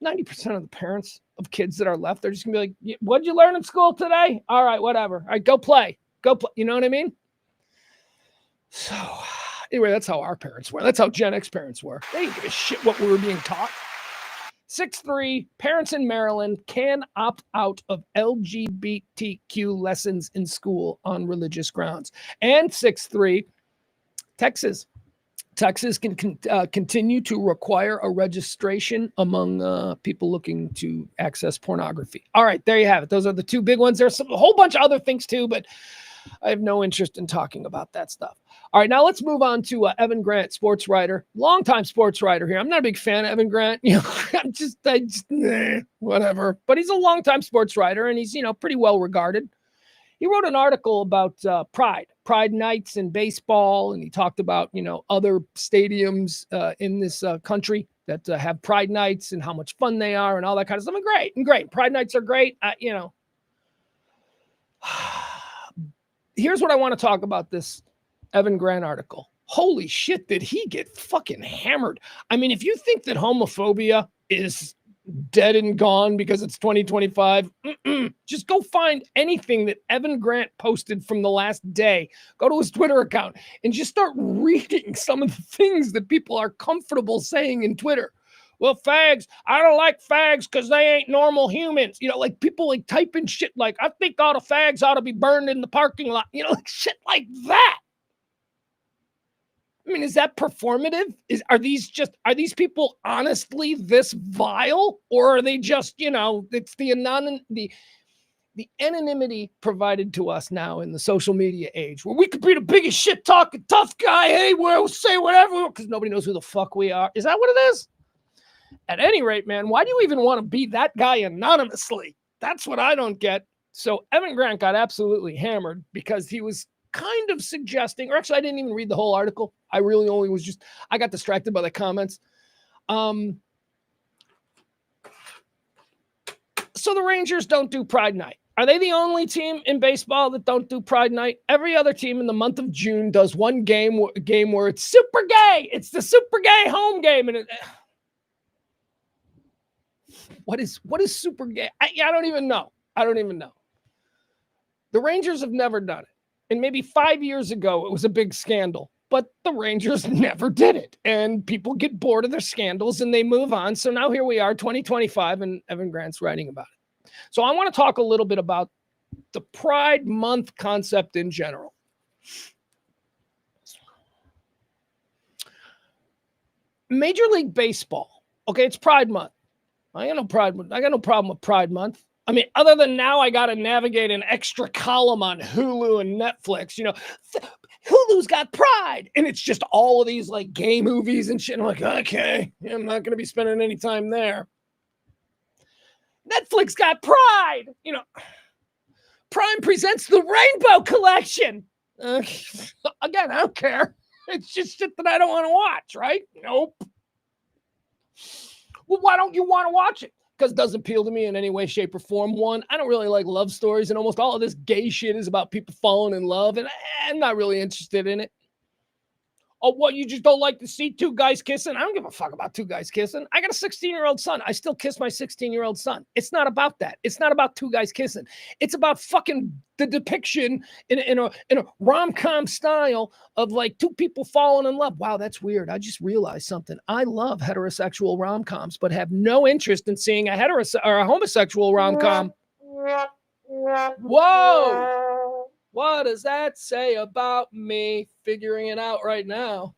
A: 90% of the parents of kids that are left, they're just going to be like, what'd you learn in school today? All right, whatever. All right, go play. Go play. You know what I mean? So anyway, that's how our parents were. That's how Gen X parents were. They didn't give a shit what we were being taught. 6-3, parents in Maryland can opt out of LGBTQ lessons in school on religious grounds. And 6-3, Texas can continue to require a registration among people looking to access pornography. All right, there you have it. Those are the two big ones. There's a whole bunch of other things too, but I have no interest in talking about that stuff. All right, now let's move on to Evan Grant, sports writer, longtime sports writer here. I'm not a big fan of Evan Grant. Whatever. But he's a longtime sports writer, and he's, pretty well regarded. He wrote an article about Pride nights in baseball, and he talked about, other stadiums in this country that have Pride nights and how much fun they are and all that kind of stuff. And great. Pride nights are great. Here's what I want to talk about this Evan Grant article. Holy shit, did he get fucking hammered? I mean, if you think that homophobia is dead and gone because it's 2025, just go find anything that Evan Grant posted from the last day. Go to his Twitter account and just start reading some of the things that people are comfortable saying in Twitter. Well, fags, I don't like fags because they ain't normal humans. People typing shit like, I think all the fags ought to be burned in the parking lot. Shit like that. I mean, is that performative? Are these people honestly this vile? Or are they just, it's the anonymity provided to us now in the social media age where we could be the biggest shit talking tough guy. Hey, we'll say whatever because nobody knows who the fuck we are. Is that what it is? At any rate, man, why do you even want to be that guy anonymously? That's what I don't get. So Evan Grant got absolutely hammered because he was kind of suggesting, or actually I didn't even read the whole article. I really only I got distracted by the comments. So the Rangers don't do Pride Night. Are they the only team in baseball that don't do Pride Night? Every other team in the month of June does one game where it's super gay. It's the super gay home game. And what is super gay? I don't even know. The Rangers have never done it. And maybe 5 years ago, it was a big scandal. but the Rangers never did it. And people get bored of their scandals and they move on. So now here we are, 2025, and Evan Grant's writing about it. So I want to talk a little bit about the Pride Month concept in general. Major League Baseball. Okay, it's Pride Month. I got no problem with Pride Month. I mean, other than now I got to navigate an extra column on Hulu and Netflix. You know, Hulu's got Pride, and it's just all of these like gay movies and shit. And I'm like, okay, I'm not going to be spending any time there. Netflix got Pride. You know, Prime presents the Rainbow Collection. Again, I don't care. It's just shit that I don't want to watch, right? Nope. Well, why don't you want to watch it? Because it doesn't appeal to me in any way, shape, or form. One, I don't really like love stories, and almost all of this gay shit is about people falling in love, and I'm not really interested in it. Oh, what, you just don't like to see two guys kissing? I don't give a fuck about two guys kissing. I got a 16-year-old son. I still kiss my 16-year-old son. It's not about that. It's not about two guys kissing. It's about fucking the depiction in a rom-com style of like two people falling in love. Wow, that's weird. I just realized something. I love heterosexual rom-coms, but have no interest in seeing a homosexual rom-com. Whoa! What does that say about me? Figuring it out right now.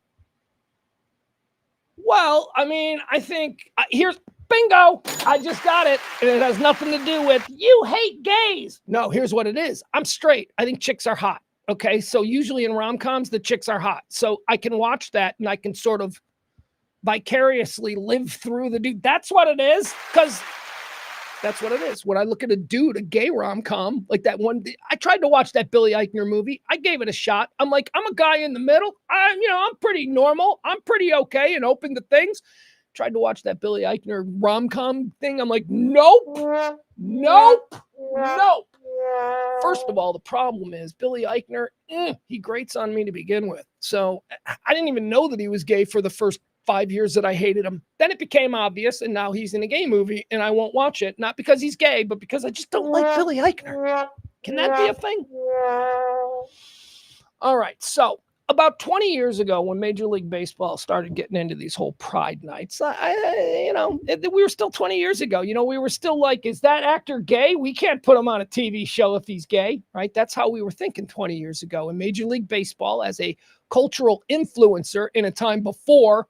A: Well, I mean, I think here's bingo. I just got it. And it has nothing to do with you hate gays. No, here's what it is. I'm straight. I think chicks are hot. Okay. So usually in rom-coms, the chicks are hot. So I can watch that and I can sort of vicariously live through the dude. That's what it is. Because that's what it is. When I look at a gay rom-com, like that one, I tried to watch that Billy Eichner movie. I gave it a shot. I'm like, I'm a guy in the middle. I'm pretty normal. I'm pretty okay and open to things. Tried to watch that Billy Eichner rom-com thing. I'm like, nope. First of all, the problem is Billy Eichner, he grates on me to begin with. So I didn't even know that he was gay for the first 5 years that I hated him. Then it became obvious, and now he's in a gay movie, and I won't watch it. Not because he's gay, but because I just don't like Billy Eichner. Can that be a thing? All right, so about 20 years ago, when Major League Baseball started getting into these whole Pride nights, we were still 20 years ago. We were still like, is that actor gay? We can't put him on a TV show if he's gay, right? That's how we were thinking 20 years ago. And Major League Baseball, as a cultural influencer in a time before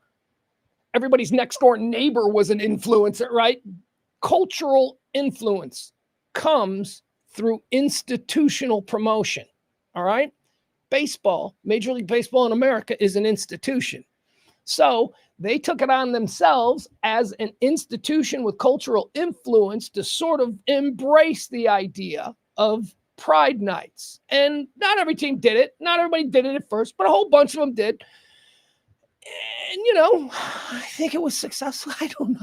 A: everybody's next door neighbor was an influencer, right? Cultural influence comes through institutional promotion. All right. Baseball, Major League Baseball in America is an institution. So they took it on themselves as an institution with cultural influence to sort of embrace the idea of Pride nights. And not every team did it. Not everybody did it at first, but a whole bunch of them did. And, I think it was successful. I don't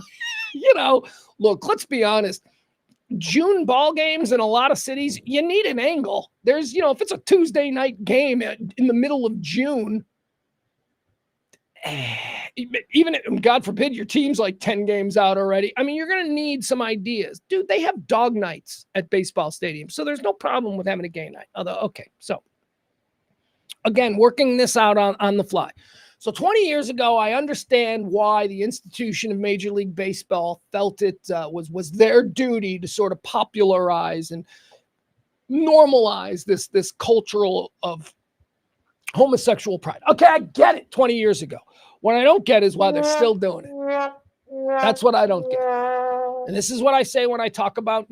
A: know. Look, let's be honest. June ball games in a lot of cities, you need an angle. There's, if it's a Tuesday night game in the middle of June, even God forbid your team's like 10 games out already. I mean, you're going to need some ideas. Dude, they have dog nights at baseball stadiums. So there's no problem with having a gay night. Although, okay. So again, working this out on the fly. So 20 years ago, I understand why the institution of Major League Baseball felt it was their duty to sort of popularize and normalize this cultural of homosexual pride. Okay, I get it 20 years ago. What I don't get is why they're still doing it. That's what I don't get. And this is what I say when I talk about,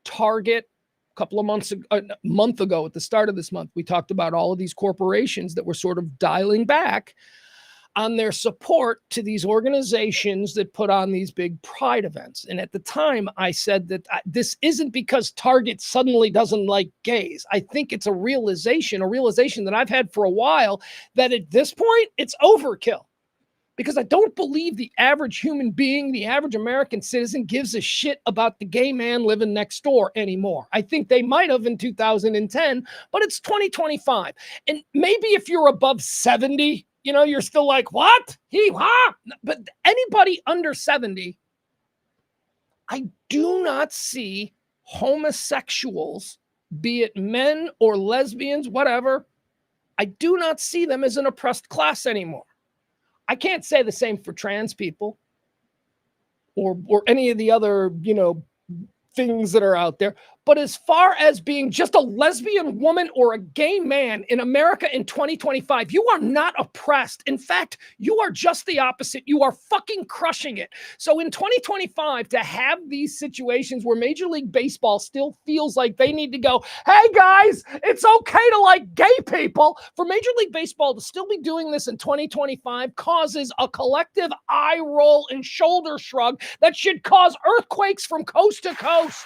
A: Target. A month ago at the start of this month, we talked about all of these corporations that were sort of dialing back on their support to these organizations that put on these big pride events. And at the time, I said that this isn't because Target suddenly doesn't like gays. I think it's a realization that I've had for a while, that at this point, it's overkill. Because I don't believe the average human being, the average American citizen, gives a shit about the gay man living next door anymore. I think they might have in 2010, but it's 2025. And maybe if you're above 70, you're still like, what? But anybody under 70, I do not see homosexuals, be it men or lesbians, whatever, I do not see them as an oppressed class anymore. I can't say the same for trans people or any of the other, things that are out there. But as far as being just a lesbian woman or a gay man in America in 2025, you are not oppressed. In fact, you are just the opposite. You are fucking crushing it. So in 2025, to have these situations where Major League Baseball still feels like they need to go, hey guys, it's okay to like gay people, for Major League Baseball to still be doing this in 2025 causes a collective eye roll and shoulder shrug that should cause earthquakes from coast to coast.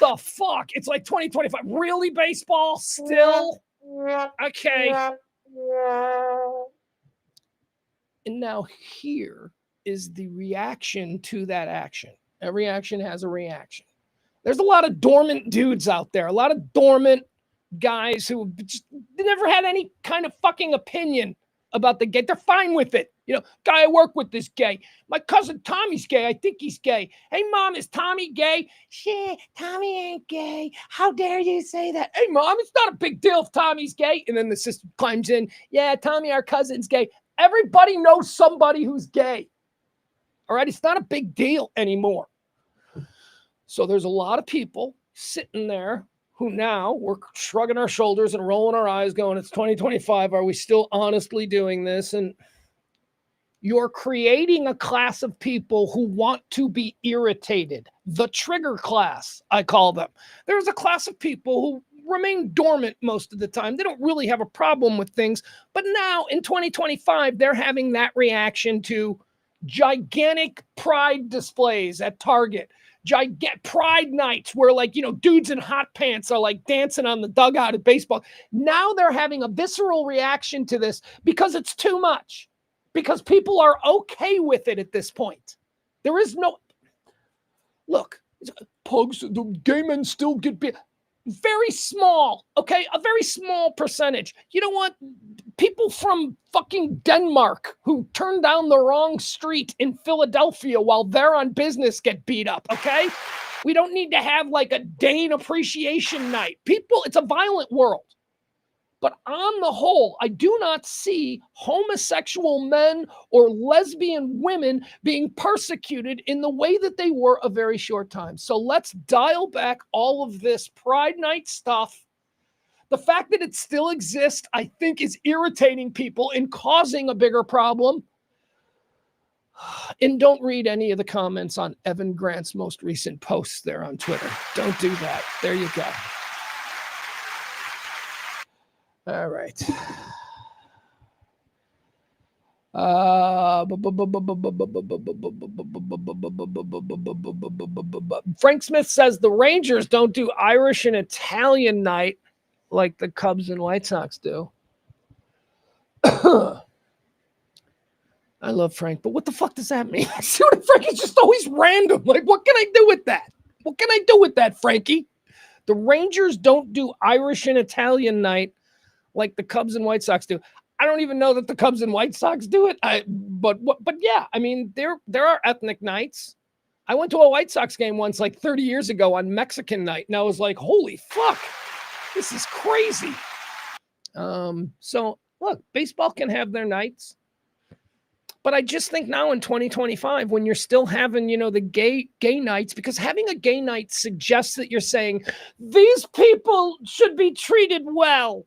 A: The fuck? It's like 2025. Really, baseball? Still? Okay. And now here is the reaction to that action. Every action has a reaction. There's a lot of dormant dudes out there, a lot of dormant guys who just never had any kind of fucking opinion about the gay. They're fine with it. Guy I work with is gay. My cousin Tommy's gay. I think he's gay. Hey, Mom, is Tommy gay? Shit, Tommy ain't gay. How dare you say that? Hey, Mom, it's not a big deal if Tommy's gay. And then the sister climbs in. Yeah, Tommy, our cousin's gay. Everybody knows somebody who's gay. All right? It's not a big deal anymore. So there's a lot of people sitting there who now we're shrugging our shoulders and rolling our eyes going, it's 2025. Are we still honestly doing this? And you're creating a class of people who want to be irritated. The trigger class, I call them. There's a class of people who remain dormant most of the time. They don't really have a problem with things. But now in 2025, they're having that reaction to gigantic pride displays at Target. Gigantic pride nights where dudes in hot pants are like dancing on the dugout at baseball. Now they're having a visceral reaction to this because it's too much. Because people are okay with it at this point. There is no... Look, Pugs, the gay men still get... Very small, okay? A very small percentage. You know what? People from fucking Denmark who turn down the wrong street in Philadelphia while they're on business get beat up, okay? We don't need to have like a Dane appreciation night. People, it's a violent world. But on the whole, I do not see homosexual men or lesbian women being persecuted in the way that they were a very short time. So let's dial back all of this Pride Night stuff. The fact that it still exists, I think, is irritating people and causing a bigger problem. And don't read any of the comments on Evan Grant's most recent posts there on Twitter. Don't do that. There you go. All right. Frank Smith says the Rangers don't do Irish and Italian night like the Cubs and White Sox do. I love Frank, but what the fuck does that mean? Frank is just always random. Like, what can I do with that? What can I do with that, Frankie? The Rangers don't do Irish and Italian night like the Cubs and White Sox do. I don't even know that the Cubs and White Sox do it. But yeah, I mean, there are ethnic nights. I went to a White Sox game once, like 30 years ago on Mexican night, and I was like, holy fuck, this is crazy. So look, baseball can have their nights. But I just think now in 2025, when you're still having, the gay nights, because having a gay night suggests that you're saying these people should be treated well.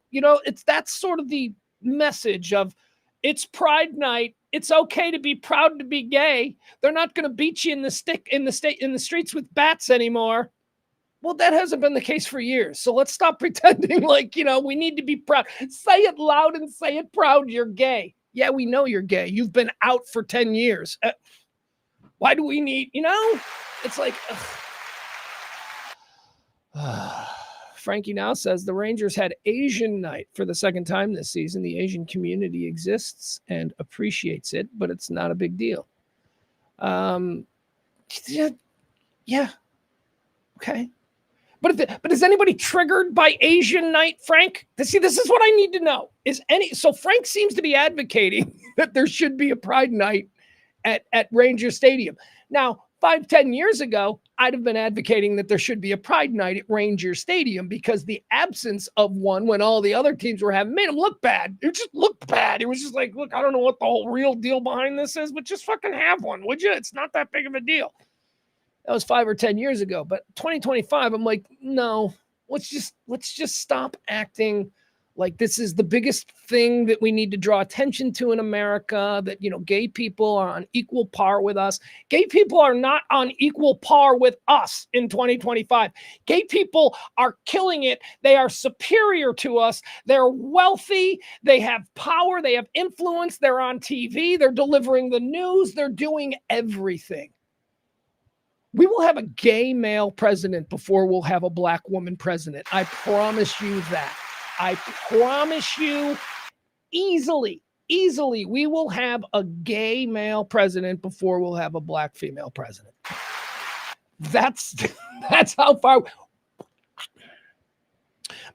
A: That's sort of the message of it's Pride Night. It's okay to be proud to be gay. They're not going to beat you in the streets with bats anymore. Well, that hasn't been the case for years. So let's stop pretending like, we need to be proud. Say it loud and say it proud. You're gay. Yeah, we know you're gay. You've been out for 10 years. Why do we need, it's like, Frankie now says the Rangers had Asian night for the second time this season. The Asian community exists and appreciates it, but it's not a big deal. Yeah. Okay. But is anybody triggered by Asian night, Frank? See, this is what I need to know. So Frank seems to be advocating that there should be a Pride night at Ranger Stadium. Now, 5-10 years ago, I'd have been advocating that there should be a Pride Night at Ranger Stadium because the absence of one when all the other teams were having made them look bad. It just looked bad. It was just like, look, I don't know what the whole real deal behind this is, but just fucking have one, would you? It's not that big of a deal. That was 5 or 10 years ago. But 2025, I'm like, no, let's just stop acting like this is the biggest thing that we need to draw attention to in America, that, you know, gay people are on equal par with us. Gay people are not on equal par with us in 2025. Gay people are killing it. They are superior to us. They're wealthy. They have power. They have influence. They're on TV. They're delivering the news. They're doing everything. We will have a gay male president before we'll have a black woman president. I promise you that. I promise you easily, we will have a gay male president before we'll have a black female president. That's how far.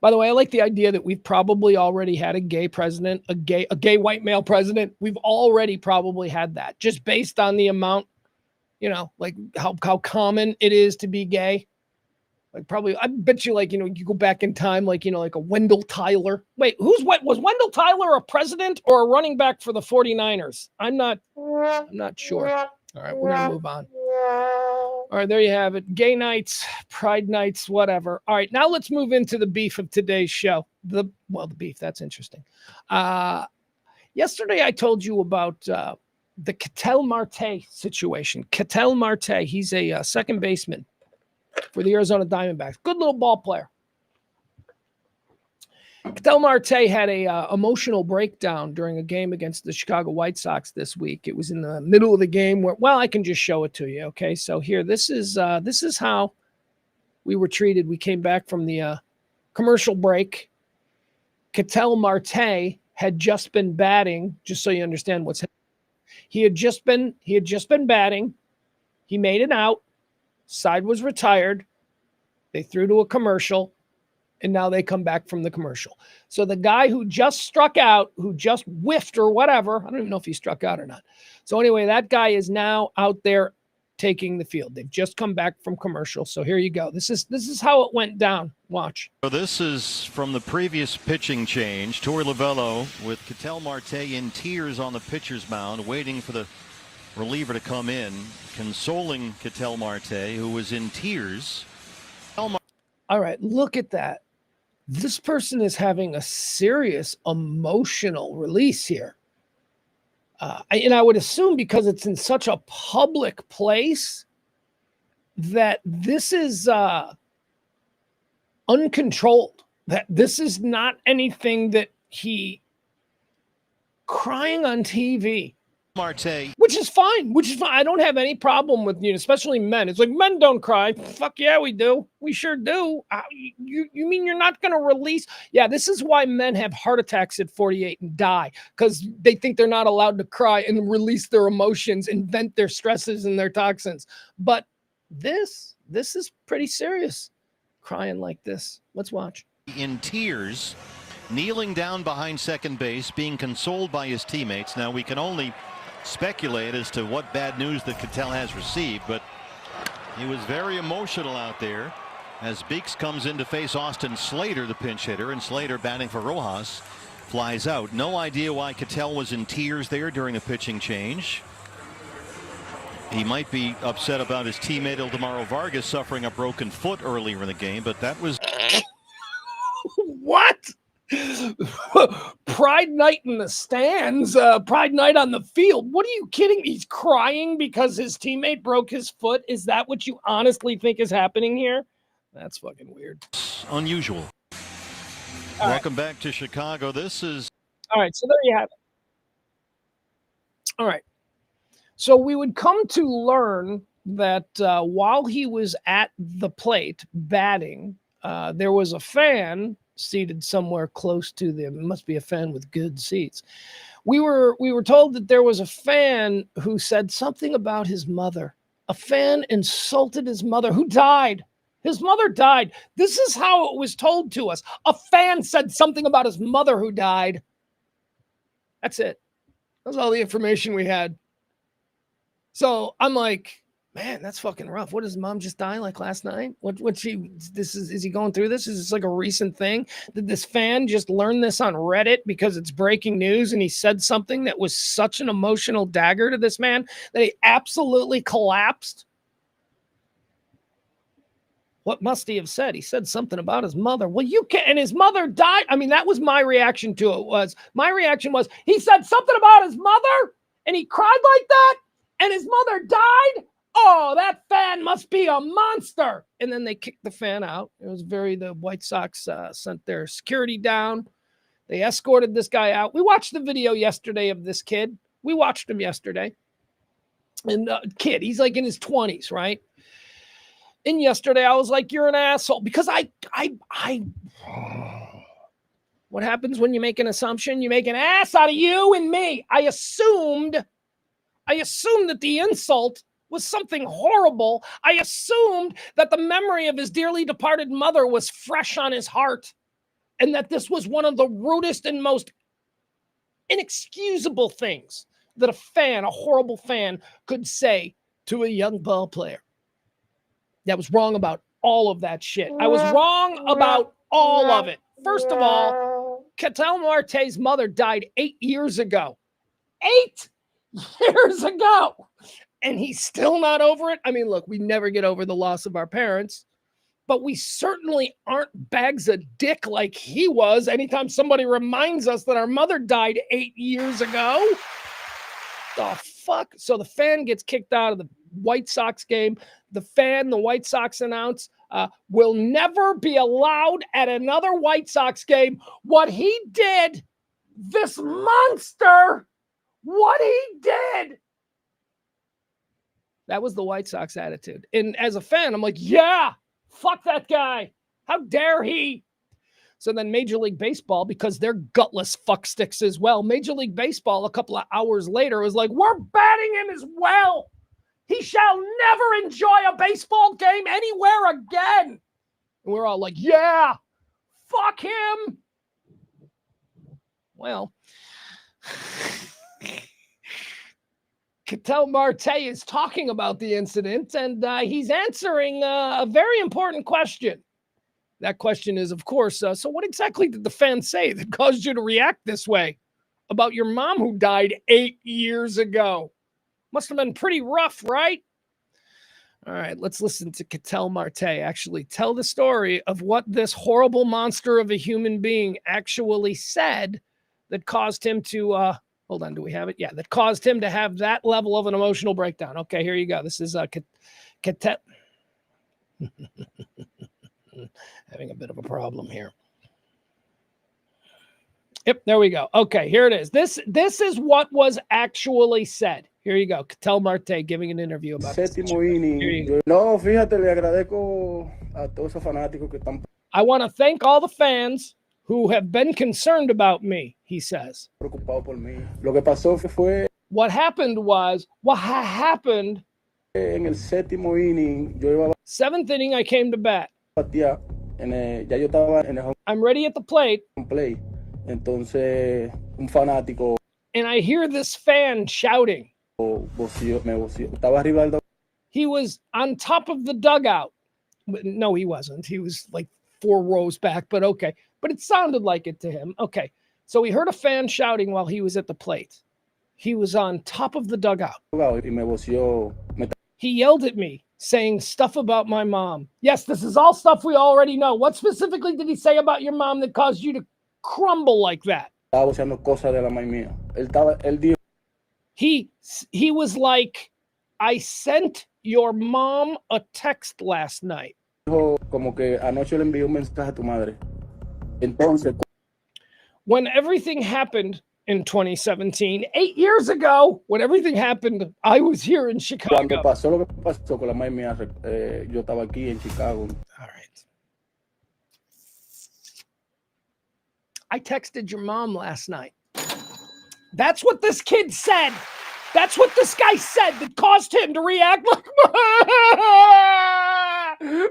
A: By the way, I like the idea that we've probably already had a gay president, a gay white male president. We've already probably had that, just based on the amount, you know, like how common it is to be gay. Like probably, I bet you, like, you know, you go back in time, like, you know, like a Wendell Tyler. Wait, was Wendell Tyler a president or a running back for the 49ers? I'm not sure. All right, we're going to move on. All right, there you have it. Gay nights, pride nights, whatever. All right, now let's move into the beef of today's show. The beef, that's interesting. Yesterday I told you about the Ketel Marte situation. Ketel Marte, he's a second baseman for the Arizona Diamondbacks. Good little ball player. Ketel Marte had a emotional breakdown during a game against the Chicago White Sox this week. It was in the middle of the game where, well, I can just show it to you. Okay, so here, this is how we were treated. We came back from the commercial break. Ketel Marte had just been batting, just so you understand what's happening. He had just been batting. He made it out. Side was retired. They threw to a commercial, and now they come back from the commercial. So the guy who just struck out, who just whiffed or whatever, I don't even know if he struck out or not. So anyway, that guy is now out there taking the field. They've just come back from commercial. So here you go. This is how it went down. Watch.
D: So this is from the previous pitching change. Torey Lovullo with Ketel Marte in tears on the pitcher's mound, waiting for the reliever to come in, consoling Ketel Marte, who was in tears.
A: All right, look at that. This person is having a serious emotional release here. And I would assume because it's in such a public place that this is uncontrolled, that this is not anything that he crying on TV.
D: Marte.
A: Which is fine. I don't have any problem with, especially men. It's like, men don't cry. Fuck yeah, we do. We sure do. You mean you're not going to release? Yeah, this is why men have heart attacks at 48 and die, because they think they're not allowed to cry and release their emotions and vent their stresses and their toxins. But this is pretty serious, crying like this. Let's watch.
D: In tears, kneeling down behind second base, being consoled by his teammates. Now, we can only speculate as to what bad news that Ketel has received, but he was very emotional out there as Beeks comes in to face Austin Slater, the pinch hitter, and Slater, batting for Rojas, flies out. No idea why Ketel was in tears there during the pitching change. He might be upset about his teammate Ildemaro Vargas suffering a broken foot earlier in the game, but that was
A: what? Pride night in the stands, pride night on the field. What are you kidding? He's crying because his teammate broke his foot. Is that what you honestly think is happening here? That's fucking weird.
D: Unusual. Welcome back to Chicago. This is
A: all right. So there you have it. All right. So we would come to learn that while he was at the plate batting, there was a fan seated somewhere close to them. Must be a fan with good seats. We were told that there was a fan who said something about his mother. A fan insulted his mother, who died. His mother died. This is how it was told to us. A fan said something about his mother who died. That's it. That's all the information we had. So I'm like, Man, that's fucking rough. What, does mom just die like last night? Is he going through this? Is this like a recent thing? Did this fan just learn this on Reddit because it's breaking news and he said something that was such an emotional dagger to this man that he absolutely collapsed? What must he have said? He said something about his mother. Well, you can't, and his mother died. I mean, that was my reaction to it. My reaction was he said something about his mother and he cried like that and his mother died. Oh, that fan must be a monster. And then they kicked the fan out. The White Sox sent their security down. They escorted this guy out. We watched the video yesterday of this kid. We watched him yesterday. And kid, he's like in his 20s, right? And yesterday I was like, you're an asshole. Because what happens when you make an assumption? You make an ass out of you and me. I assumed that the insult was something horrible. I assumed that the memory of his dearly departed mother was fresh on his heart and that this was one of the rudest and most inexcusable things that a horrible fan, could say to a young ball player. That was wrong about all of that shit. I was wrong about all of it. First of all, Ketel Marte's mother died 8 years ago. 8 years ago! And he's still not over it. I mean, look, we never get over the loss of our parents, but we certainly aren't bags of dick like he was anytime somebody reminds us that our mother died 8 years ago. The fuck? So the fan gets kicked out of the White Sox game. The White Sox announce, will never be allowed at another White Sox game. What he did, this monster, what he did. That was the White Sox attitude. And as a fan, I'm like, yeah, fuck that guy. How dare he? So then Major League Baseball, because they're gutless fucksticks as well, Major League Baseball a couple of hours later was like, we're banning him as well. He shall never enjoy a baseball game anywhere again. And we're all like, yeah, fuck him. Well, Ketel Marte is talking about the incident, and he's answering a very important question. That question is, of course, so what exactly did the fan say that caused you to react this way about your mom who died 8 years ago? Must have been pretty rough, right? All right, let's listen to Ketel Marte actually tell the story of what this horrible monster of a human being actually said that caused him to, hold on, do we have it? Yeah, that caused him to have that level of an emotional breakdown. Okay, here you go. This is Ketel. Having a bit of a problem here. Yep, there we go. Okay, here it is. This is what was actually said. Here you go. Ketel Marte giving an interview about
E: Séptimo inning. No, fíjate, le agradezco a todos esos fanáticos que están
A: I want to thank all the fans who have been concerned about me, he says.
E: preocupados por mí. Lo que pasó fue
A: What happened
E: en el séptimo inning, yo iba a
A: 7th inning, I came to bat.
E: batear, ya yo estaba en el home
A: I'm ready at the plate,
E: play. Entonces, un fanático
A: and I hear this fan shouting.
E: me voció. Estaba arriba del
A: He was on top of the dugout. No, he wasn't. He was like 4 rows back, but okay. But it sounded like it to him. Okay. So he heard a fan shouting while he was at the plate. He was on top of the dugout.
E: dugout y me voció.
A: He yelled at me, saying stuff about my mom. Yes, this is all stuff we already know. What specifically did he say about your mom that caused you to crumble like that?
E: Estaba voceando cosas de la mamá mía. Él dijo
A: He was like, I sent your mom a text last night.
E: como que anoche le envió un mensaje a tu madre. Entonces,
A: When everything happened in 2017, 8 years ago, when everything happened, I was here in Chicago.
E: cuando pasó lo que pasó con la mamá mía, yo estaba aquí en Chicago.
A: All right. I texted your mom last night. That's what this kid said. That's what this guy said that caused him to react like,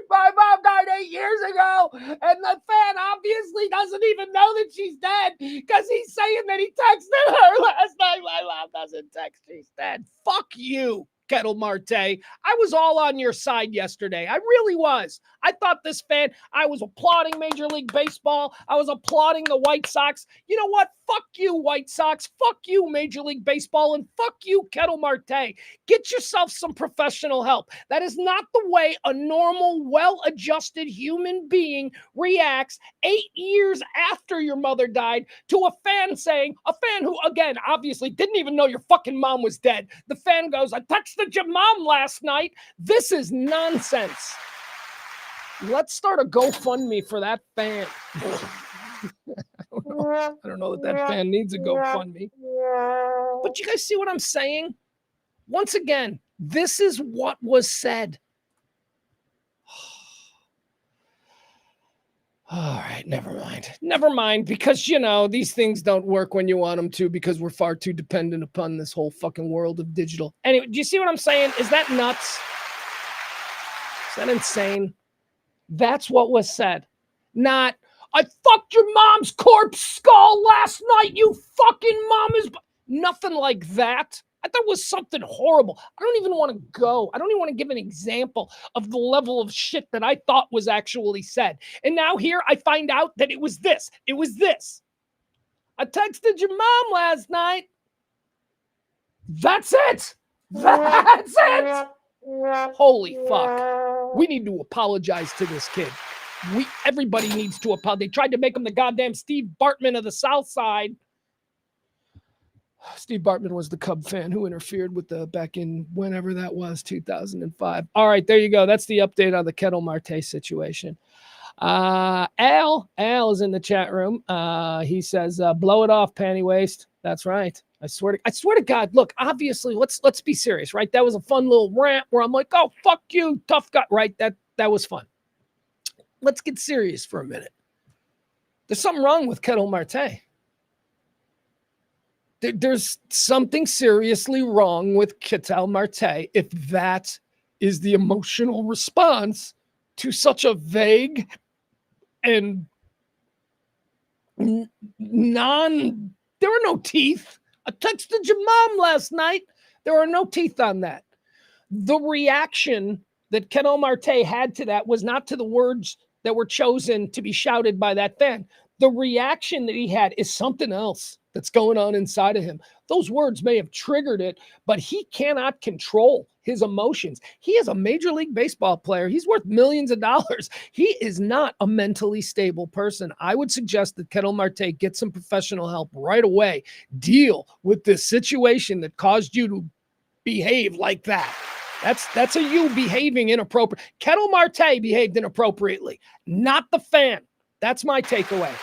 A: my mom died 8 years ago, and the fan obviously doesn't even know that she's dead because he's saying that he texted her last night. My mom doesn't text, she's dead. Fuck you, Kettle Marte. I was all on your side yesterday. I really was. I thought this fan, I was applauding Major League Baseball. I was applauding the White Sox. You know what? Fuck you, White Sox. Fuck you, Major League Baseball. And fuck you, Kettle Marte. Get yourself some professional help. That is not the way a normal, well-adjusted human being reacts 8 years after your mother died to a fan who, again, obviously didn't even know your fucking mom was dead. The fan goes, I texted your mom last night. This is nonsense. Let's start a GoFundMe for that fan. I don't know that fan needs a GoFundMe. But you guys see what I'm saying? Once again, this is what was said. All right, never mind. Never mind, because, you know, these things don't work when you want them to because we're far too dependent upon this whole fucking world of digital. Anyway, do you see what I'm saying? Is that nuts? Is that insane? That's what was said. Not, I fucked your mom's corpse skull last night, you fucking mom is... Nothing like that. I thought it was something horrible. I don't even want to go. I don't even want to give an example of the level of shit that I thought was actually said. And now here I find out that it was this. It was this. I texted your mom last night. That's it. That's it. Holy fuck. We need to apologize to this kid. Everybody needs to apologize. They tried to make him the goddamn Steve Bartman of the South Side. Steve Bartman was the Cub fan who interfered with back in whenever that was, 2005. All right, there you go. That's the update on the Kettle Marte situation. Al is in the chat room. He says, blow it off, panty waist. That's right. I swear to God, look, obviously, let's be serious, right? That was a fun little rant where I'm like, oh, fuck you, tough guy, right? That was fun. Let's get serious for a minute. There's something wrong with Kettle Marte. There's something seriously wrong with Ketel Marte if that is the emotional response to such a vague and there are no teeth. I texted your mom last night. There are no teeth on that. The reaction that Ketel Marte had to that was not to the words that were chosen to be shouted by that fan. The reaction that he had is something else that's going on inside of him. Those words may have triggered it, but he cannot control his emotions. He is a Major League Baseball player. He's worth millions of dollars. He is not a mentally stable person. I would suggest that Ketel Marte get some professional help right away. Deal with this situation that caused you to behave like that. That's a you behaving inappropriate. Ketel Marte behaved inappropriately, not the fan. That's my takeaway.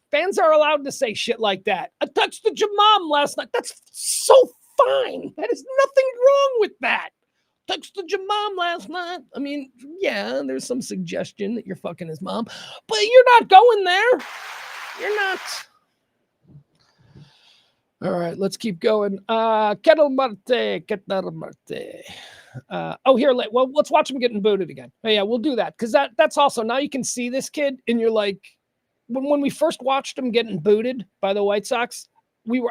A: Fans are allowed to say shit like that. I texted your mom last night. That's so fine. That is nothing wrong with that. Texted your mom last night. I mean, yeah, there's some suggestion that you're fucking his mom, but you're not going there. You're not. All right, let's keep going. Kettle Marte. Here, well, let's watch him getting booted again. Oh, yeah, we'll do that because that's also, now you can see this kid and you're like, when we first watched him getting booted by the White Sox,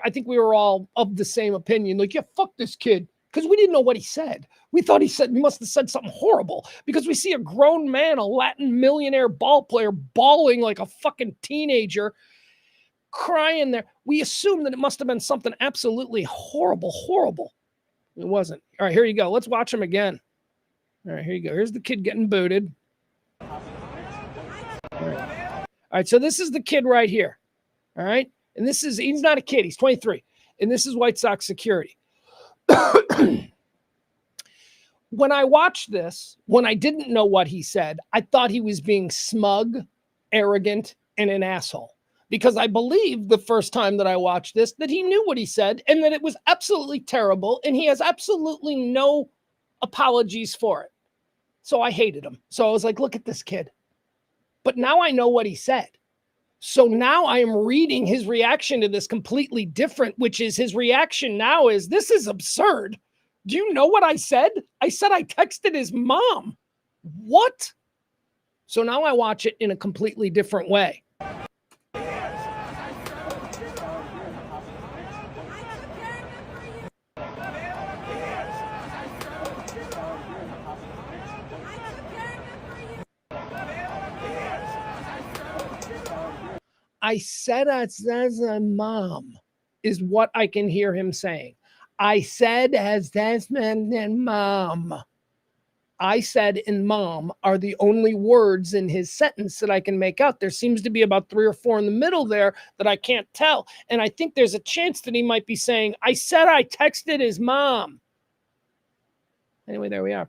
A: I think we were all of the same opinion. Like, yeah, fuck this kid. Because we didn't know what he said. We thought he must have said something horrible because we see a grown man, a Latin millionaire ball player, bawling like a fucking teenager, crying there. We assumed that it must have been something absolutely horrible. It wasn't. All right, here you go. Let's watch him again. All right, here you go. Here's the kid getting booted. All right, so this is the kid right here. All right, and he's not a kid. He's 23, and this is White Sox security. When I watched this, when I didn't know what he said, I thought he was being smug, arrogant, and an asshole. Because I believed the first time that I watched this that he knew what he said and that it was absolutely terrible and he has absolutely no apologies for it. So I hated him. So I was like, look at this kid. But now I know what he said. So now I am reading his reaction to this completely different, which is his reaction now is, this is absurd. Do you know what I said? I said I texted his mom. What? So now I watch it in a completely different way. I said that's a mom is what I can hear him saying. I said as that's and mom. I said and mom are the only words in his sentence that I can make out. There seems to be about 3 or 4 in the middle there that I can't tell. And I think there's a chance that he might be saying, I said I texted his mom. Anyway, there we are.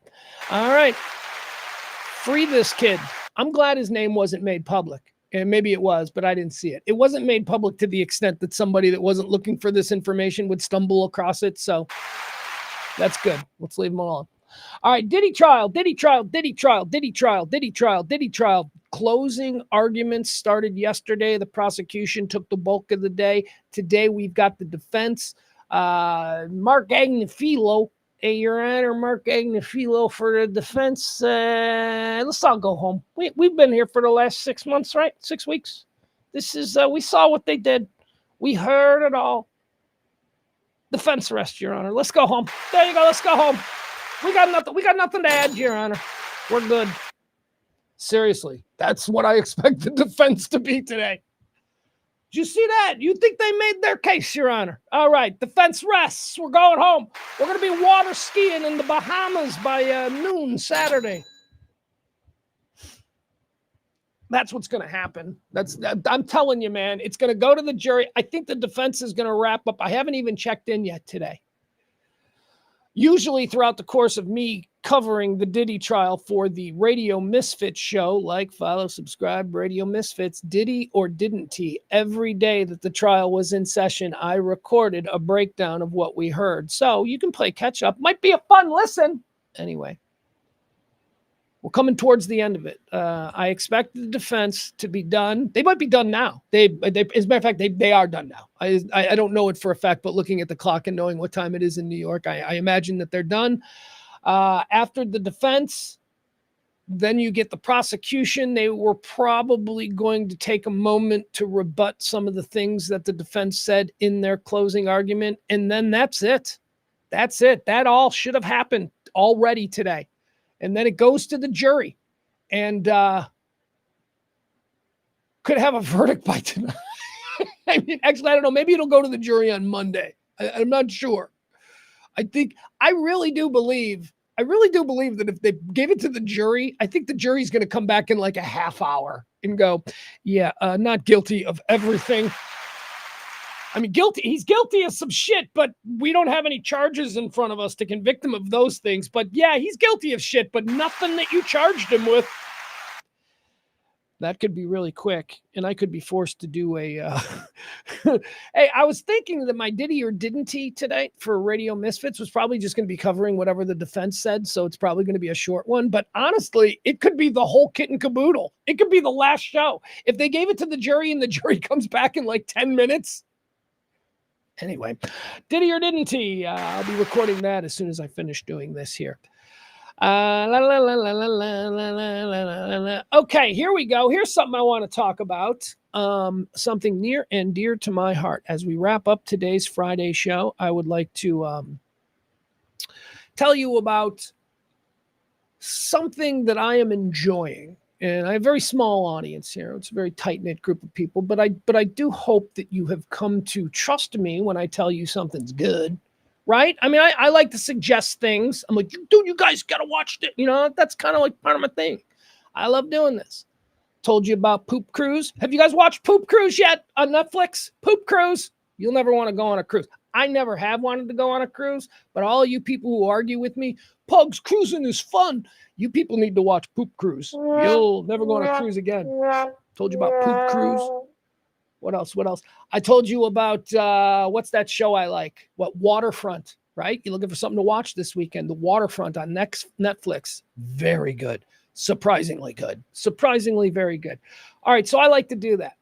A: All right. Free this kid. I'm glad his name wasn't made public. And maybe it was, but I didn't see it. It wasn't made public to the extent that somebody that wasn't looking for this information would stumble across it. So that's good. Let's leave them alone. All right, Diddy trial. Closing arguments started yesterday. The prosecution took the bulk of the day. Today we've got the defense. Mark Agnifilo, Your Honor, Mark Agnifilo for the defense. Let's all go home. We've been here for the last 6 months, right? 6 weeks. This is, we saw what they did. We heard it all. Defense arrest, Your Honor. Let's go home. There you go. Let's go home. We got nothing to add, Your Honor. We're good. Seriously, that's what I expect the defense to be today. Did you see that? You think they made their case, Your Honor? All right, defense rests. We're going home. We're going to be water skiing in the Bahamas by noon Saturday. That's what's going to happen. I'm telling you, man. It's going to go to the jury. I think the defense is going to wrap up. I haven't even checked in yet today. Usually throughout the course of me covering the Diddy trial for the Radio Misfits show, like, follow, subscribe, Radio Misfits, Diddy or didn't he? Every day that the trial was in session, I recorded a breakdown of what we heard. So you can play catch up. Might be a fun listen. Anyway, we're coming towards the end of it. I expect the defense to be done. They might be done now. As a matter of fact, they are done now. I don't know it for a fact, but looking at the clock and knowing what time it is in New York, I imagine that they're done. After the defense, then you get the prosecution. They were probably going to take a moment to rebut some of the things that the defense said in their closing argument. And then that's it. That's it. That all should have happened already today. And then it goes to the jury and could have a verdict by tonight. I mean, actually, I don't know. Maybe it'll go to the jury on Monday. I'm not sure. I really do believe that if they gave it to the jury, I think the jury's going to come back in like a half hour and go, yeah, not guilty of everything. I mean, he's guilty of some shit, but we don't have any charges in front of us to convict him of those things. But yeah, he's guilty of shit, but nothing that you charged him with. That could be really quick, and I could be forced to do a... Hey, I was thinking that my Diddy or didn't he today for Radio Misfits was probably just going to be covering whatever the defense said, so it's probably going to be a short one. But honestly, it could be the whole kit and caboodle. It could be the last show. If they gave it to the jury and the jury comes back in like 10 minutes... Anyway, Diddy or didn't he? I'll be recording that as soon as I finish doing this here. Okay, here we go. Here's something I want to talk about. Something near and dear to my heart. As we wrap up today's Friday show, I would like to tell you about something that I am enjoying. And I have a very small audience here. It's a very tight-knit group of people. But I do hope that you have come to trust me when I tell you something's good, right? I mean, I like to suggest things. I'm like, dude, you guys got to watch it. You know, that's kind of like part of my thing. I love doing this. Told you about Poop Cruise. Have you guys watched Poop Cruise yet on Netflix? Poop Cruise. You'll never want to go on a cruise. I never have wanted to go on a cruise, but all you people who argue with me, Pugs, cruising is fun. You people need to watch Poop Cruise. You'll never go on a cruise again. Told you about Poop Cruise. What else? I told you about, what's that show I like? Waterfront, right? You're looking for something to watch this weekend. The Waterfront on Netflix. Very good. Surprisingly good. Surprisingly very good. All right, so I like to do that.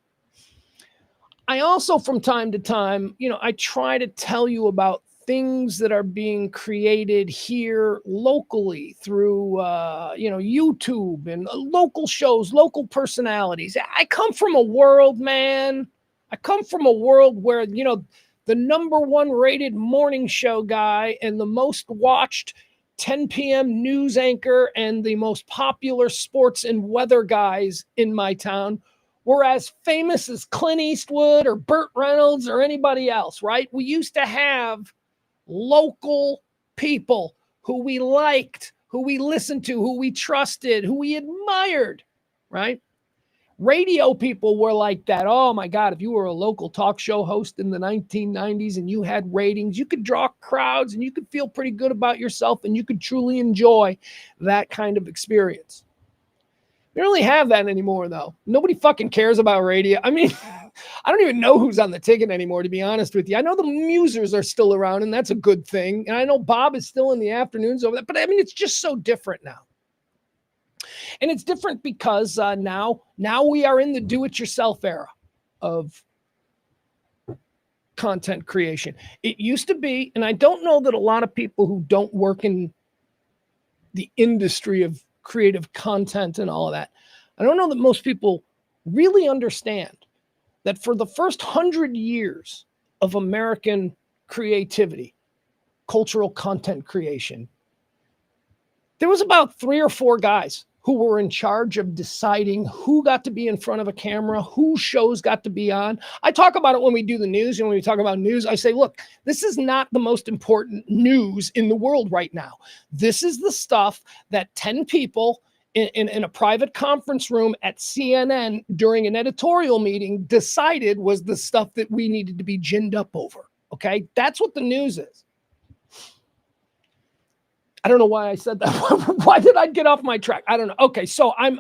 A: I also, from time to time, I try to tell you about things that are being created here locally through, YouTube and local shows, local personalities. I come from a world, man. I come from a world where, the #1 rated morning show guy and the most watched 10 p.m. news anchor and the most popular sports and weather guys in my town were as famous as Clint Eastwood or Burt Reynolds or anybody else, right? We used to have local people who we liked, who we listened to, who we trusted, who we admired, right? Radio people were like that. Oh my God, if you were a local talk show host in the 1990s and you had ratings, you could draw crowds and you could feel pretty good about yourself and you could truly enjoy that kind of experience. We don't really have that anymore, though. Nobody fucking cares about radio. I mean, I don't even know who's on the ticket anymore, to be honest with you. I know the Musers are still around, and that's a good thing. And I know Bob is still in the afternoons over there. But, I mean, it's just so different now. And it's different because now we are in the do-it-yourself era of content creation. It used to be, and I don't know that a lot of people who don't work in the industry of creative content and all of that, I don't know that most people really understand that for the first 100 years of American creativity, cultural content creation, there was about 3 or 4 guys who were in charge of deciding who got to be in front of a camera, who shows got to be on. I talk about it when we do the news, and when we talk about news, I say, look, this is not the most important news in the world right now. This is the stuff that 10 people in a private conference room at CNN during an editorial meeting decided was the stuff that we needed to be ginned up over, okay? That's what the news is. I don't know why I said that. Why did I get off my track? I don't know. Okay, so I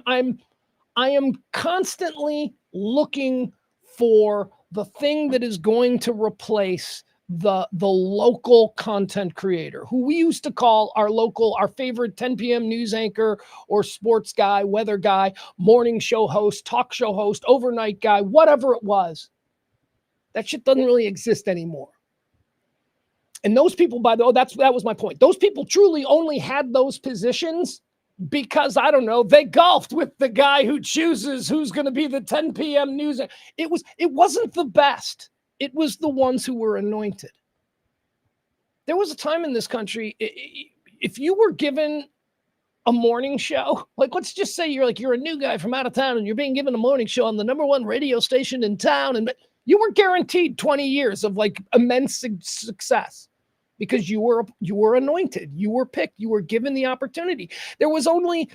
A: am constantly looking for the thing that is going to replace the local content creator, who we used to call our favorite 10 p.m. news anchor or sports guy, weather guy, morning show host, talk show host, overnight guy, whatever it was. That shit doesn't really exist anymore. And those people, by the way, that was my point. Those people truly only had those positions because, I don't know, they golfed with the guy who chooses who's going to be the 10 p.m. news. It wasn't the best. It was the ones who were anointed. There was a time in this country, if you were given a morning show, like let's just say you're a new guy from out of town and you're being given a morning show on the #1 radio station in town, and you were guaranteed 20 years of like immense success. Because you were anointed, you were picked, you were given the opportunity. There was only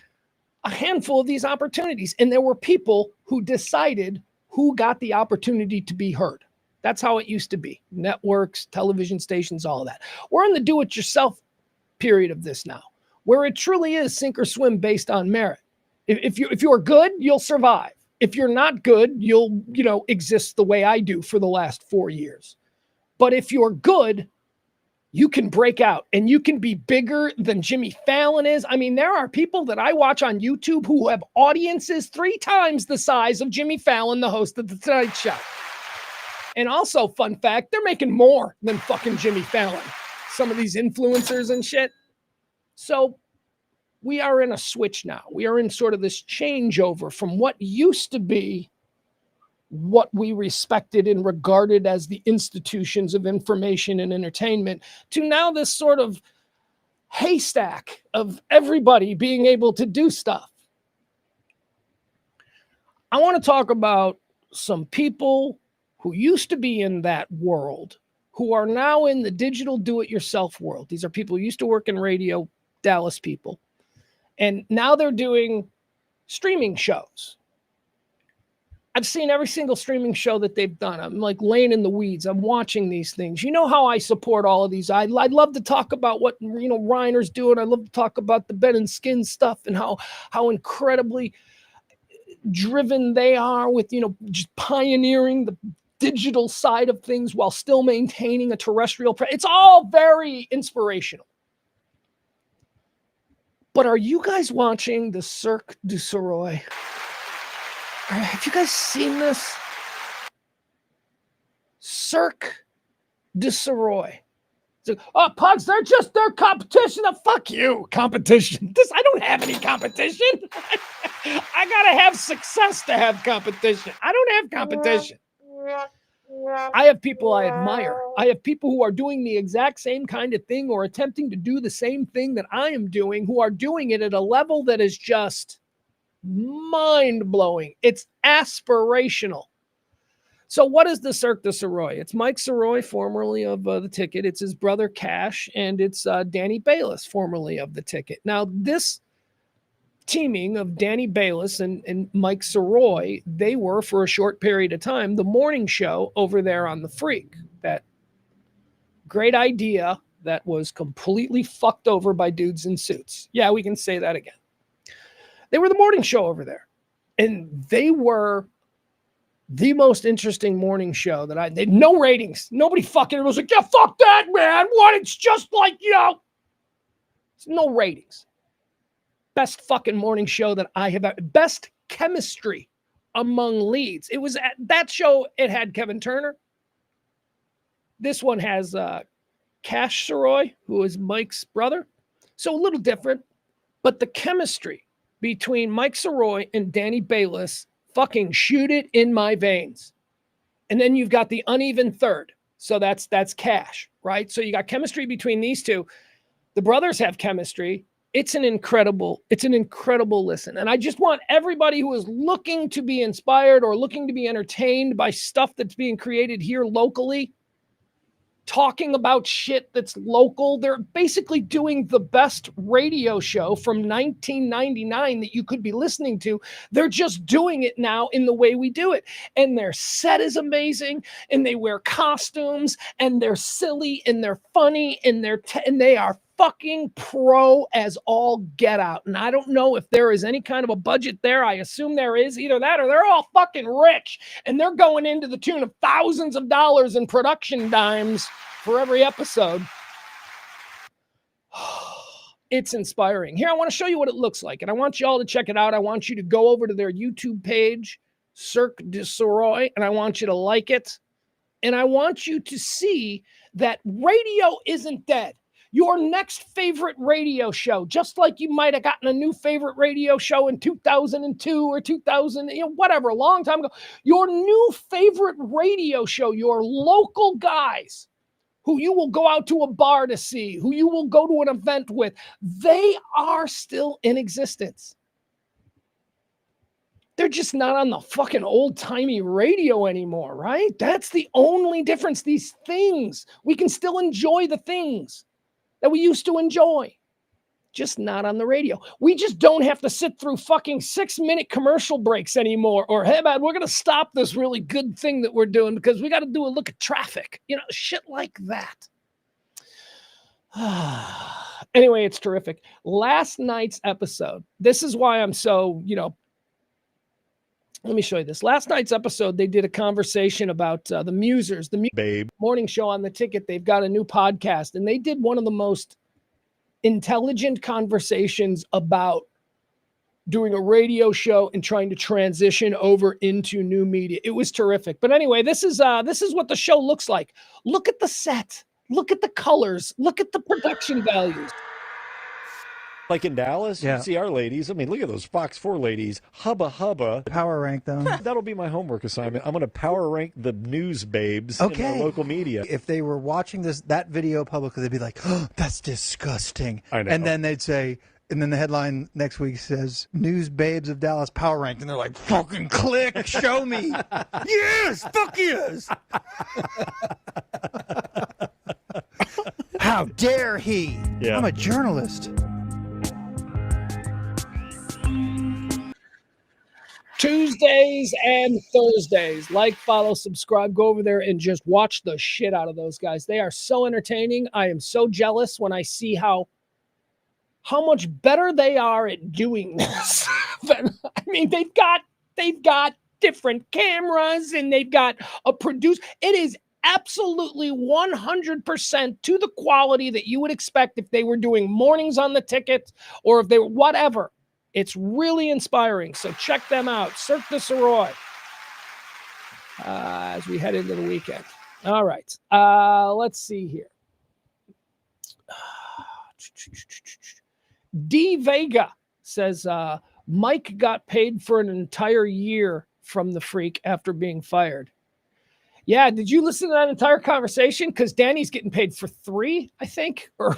A: a handful of these opportunities, and there were people who decided who got the opportunity to be heard. That's how it used to be. Networks, television stations, all of that. We're in the do-it-yourself period of this now, where it truly is sink or swim based on merit. If you're good, you'll survive. If you're not good, you'll exist the way I do for the last 4 years. But if you're good, you can break out and you can be bigger than Jimmy Fallon is. I mean, there are people that I watch on YouTube who have audiences 3 times the size of Jimmy Fallon, the host of The Tonight Show. And also, fun fact, they're making more than fucking Jimmy Fallon. Some of these influencers and shit. So we are in a switch now. We are in sort of this changeover from what used to be what we respected and regarded as the institutions of information and entertainment to now this sort of haystack of everybody being able to do stuff. I want to talk about some people who used to be in that world who are now in the digital do-it-yourself world. These are people who used to work in radio, Dallas people, and now they're doing streaming shows. I've seen every single streaming show that they've done. I'm like laying in the weeds. I'm watching these things. You know how I support all of these. I'd love to talk about what Reiner's doing. I love to talk about the Ben and Skin stuff and how incredibly driven they are with just pioneering the digital side of things while still maintaining a terrestrial. It's all very inspirational. But are you guys watching the Cirque du Soleil? Have you guys seen this? Cirque du Soleil. Oh, Pugs, they're competition. Fuck you, competition. I don't have any competition. I gotta have success to have competition. I don't have competition. I have people I admire. I have people who are doing the exact same kind of thing or attempting to do the same thing that I am doing, who are doing it at a level that is just mind-blowing. It's aspirational. So what is the Cirque du Soroy? It's Mike Soroy, formerly of The Ticket. It's his brother Cash, and it's Danny Bayless, formerly of The Ticket. Now, this teaming of Danny Bayless and Mike Soroy, they were, for a short period of time, the morning show over there on The Freak. That great idea that was completely fucked over by dudes in suits. Yeah, we can say that again. They were the morning show over there. And they were the most interesting morning show that they had no ratings. Nobody fucking was like, yeah, fuck that, man. What? It's just like, it's no ratings. Best fucking morning show that I have ever. Best chemistry among leads. It was at that show, it had Kevin Turner. This one has Cash Soroy, who is Mike's brother. So a little different. But the chemistry between Mike Soroy and Danny Bayless fucking shoot it in my veins. And then you've got the uneven third. So that's Cash, right? So you got chemistry between these two. The brothers have chemistry. It's an incredible listen. And I just want everybody who is looking to be inspired or looking to be entertained by stuff that's being created here locally, talking about shit that's local. They're basically doing the best radio show from 1999 that you could be listening to. They're just doing it now in the way we do it. And their set is amazing, and they wear costumes, and they're silly, and they're funny, and they are fucking pro as all get out. And I don't know if there is any kind of a budget there. I assume there is. Either that or they're all fucking rich and they're going into the tune of thousands of dollars in production dimes for every episode. It's inspiring. Here, I want to show you what it looks like, and I want you all to check it out. I want you to go over to their YouTube page, Cirque du Soroy, and I want you to like it. And I want you to see that radio isn't dead. Your next favorite radio show, just like you might have gotten a new favorite radio show in 2002 or 2000, whatever, a long time ago. Your new favorite radio show, your local guys who you will go out to a bar to see, who you will go to an event with, they are still in existence. They're just not on the fucking old-timey radio anymore, right? That's the only difference. These things, we can still enjoy the things that we used to enjoy, just not on the radio. We just don't have to sit through fucking 6-minute commercial breaks anymore. Or, hey, man, we're going to stop this really good thing that we're doing because we got to do a look at traffic. Shit like that. Anyway, it's terrific. Last night's episode, this is why I'm so, let me show you this. Last night's episode, they did a conversation about the Musers, the morning show on The Ticket. They've got a new podcast, and they did one of the most intelligent conversations about doing a radio show and trying to transition over into new media. It was terrific. But anyway, this is what the show looks like. Look at the set. Look at the colors. Look at the production values.
F: Like in Dallas, you see our ladies. I mean, look at those Fox 4 ladies. Hubba.
G: Power rank them.
F: That'll be my homework assignment. I'm going to power rank the news babes in our local media.
G: If they were watching that video publicly, they'd be like, oh, that's disgusting.
F: I know.
G: And then they'd say, and then the headline next week says, News Babes of Dallas Power Ranked. And they're like, fucking click, show me. Yes, fuck yes. How dare he?
F: Yeah.
G: I'm a journalist.
A: Tuesdays and Thursdays. Like, follow, subscribe, go over there and just watch the shit out of those guys. They are so entertaining. I am so jealous when I see how much better they are at doing this. I mean, they've got different cameras and they've got a producer. It is absolutely 100% to the quality that you would expect if they were doing mornings on The Ticket or if they were whatever. It's really inspiring. So check them out. Cirque du Soroy. As we head into the weekend. All right. Let's see here. D. Vega says, Mike got paid for an entire year from the Freak after being fired. Yeah, did you listen to that entire conversation? Because Danny's getting paid for 3, I think. Or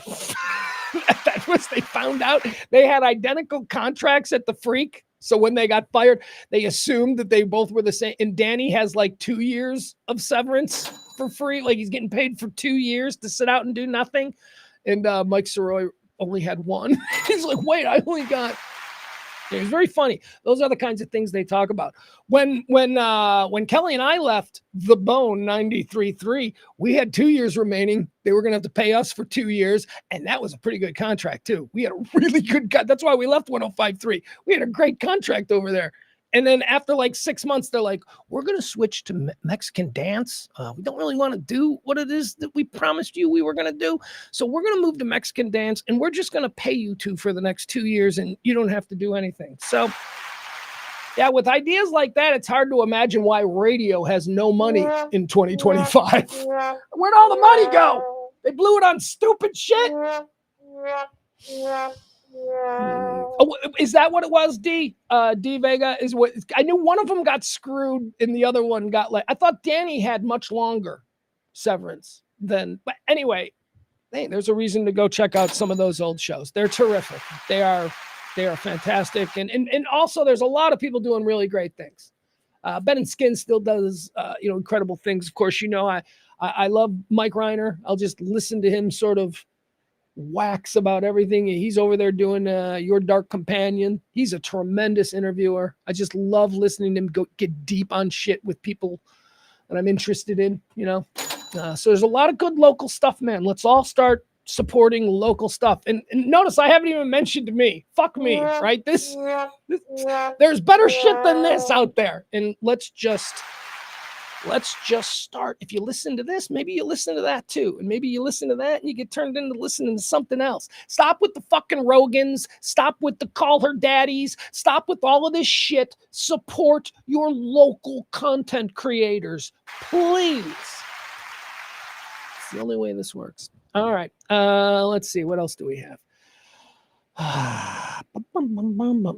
A: that was, they found out they had identical contracts at the Freak. So when they got fired, they assumed that they both were the same. And Danny has like 2 years of severance for free. Like he's getting paid for 2 years to sit out and do nothing. And Mike Soroy only had 1. He's like, wait, I only got. It was very funny. Those are the kinds of things they talk about. When Kelly and I left the Bone 93.3, we had 2 years remaining. They were going to have to pay us for 2 years, and that was a pretty good contract too. We had a really good that's why we left 105.3. We had a great contract over there. And then after like 6 months, they're like, we're going to switch to Mexican dance. We don't really want to do what it is that we promised you we were going to do. So we're going to move to Mexican dance, and we're just going to pay you 2 for the next 2 years, and you don't have to do anything. So, yeah, with ideas like that, it's hard to imagine why radio has no money in 2025. Where'd all the money go? They blew it on stupid shit. Oh, is that what it was? D Vega is what I knew. One of them got screwed and the other one got I thought Danny had much longer severance than, but anyway, hey, there's a reason to go check out some of those old shows. They're terrific. They are fantastic. And also there's a lot of people doing really great things. Ben and Skin still does, incredible things. Of course, I love Mike Reiner. I'll just listen to him sort of wax about everything. He's over there doing Your Dark Companion. He's a tremendous interviewer. I just love listening to him get deep on shit with people that I'm interested in, so there's a lot of good local stuff, man. Let's all start supporting local stuff. And notice I haven't even mentioned me. Fuck me, right? This there's better shit than this out there. And let's just start. If you listen to this, maybe you listen to that too. And maybe you listen to that and you get turned into listening to something else. Stop with the fucking Rogans. Stop with the Call Her Daddies. Stop with all of this shit. Support your local content creators, please. It's the only way this works. All right. Let's see. What else do we have?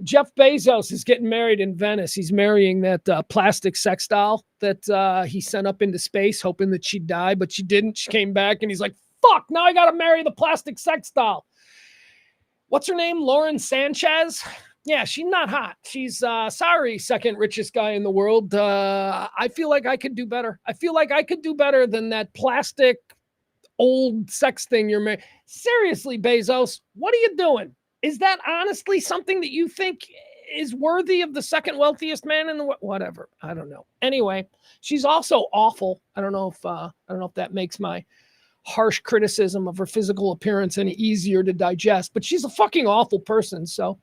A: Jeff Bezos is getting married in Venice. He's marrying that plastic sex doll that he sent up into space, hoping that she'd die, but she didn't. She came back, and he's like, fuck, now I got to marry the plastic sex doll. What's her name? Lauren Sanchez? Yeah, she's not hot. She's, sorry, second richest guy in the world. I feel like I could do better. I feel like I could do better than that plastic old sex thing you're marrying. Seriously, Bezos, what are you doing? Is that honestly something that you think is worthy of the second wealthiest man in the world? Whatever. I don't know. Anyway, she's also awful. I don't know if that makes my harsh criticism of her physical appearance any easier to digest, but she's a fucking awful person. So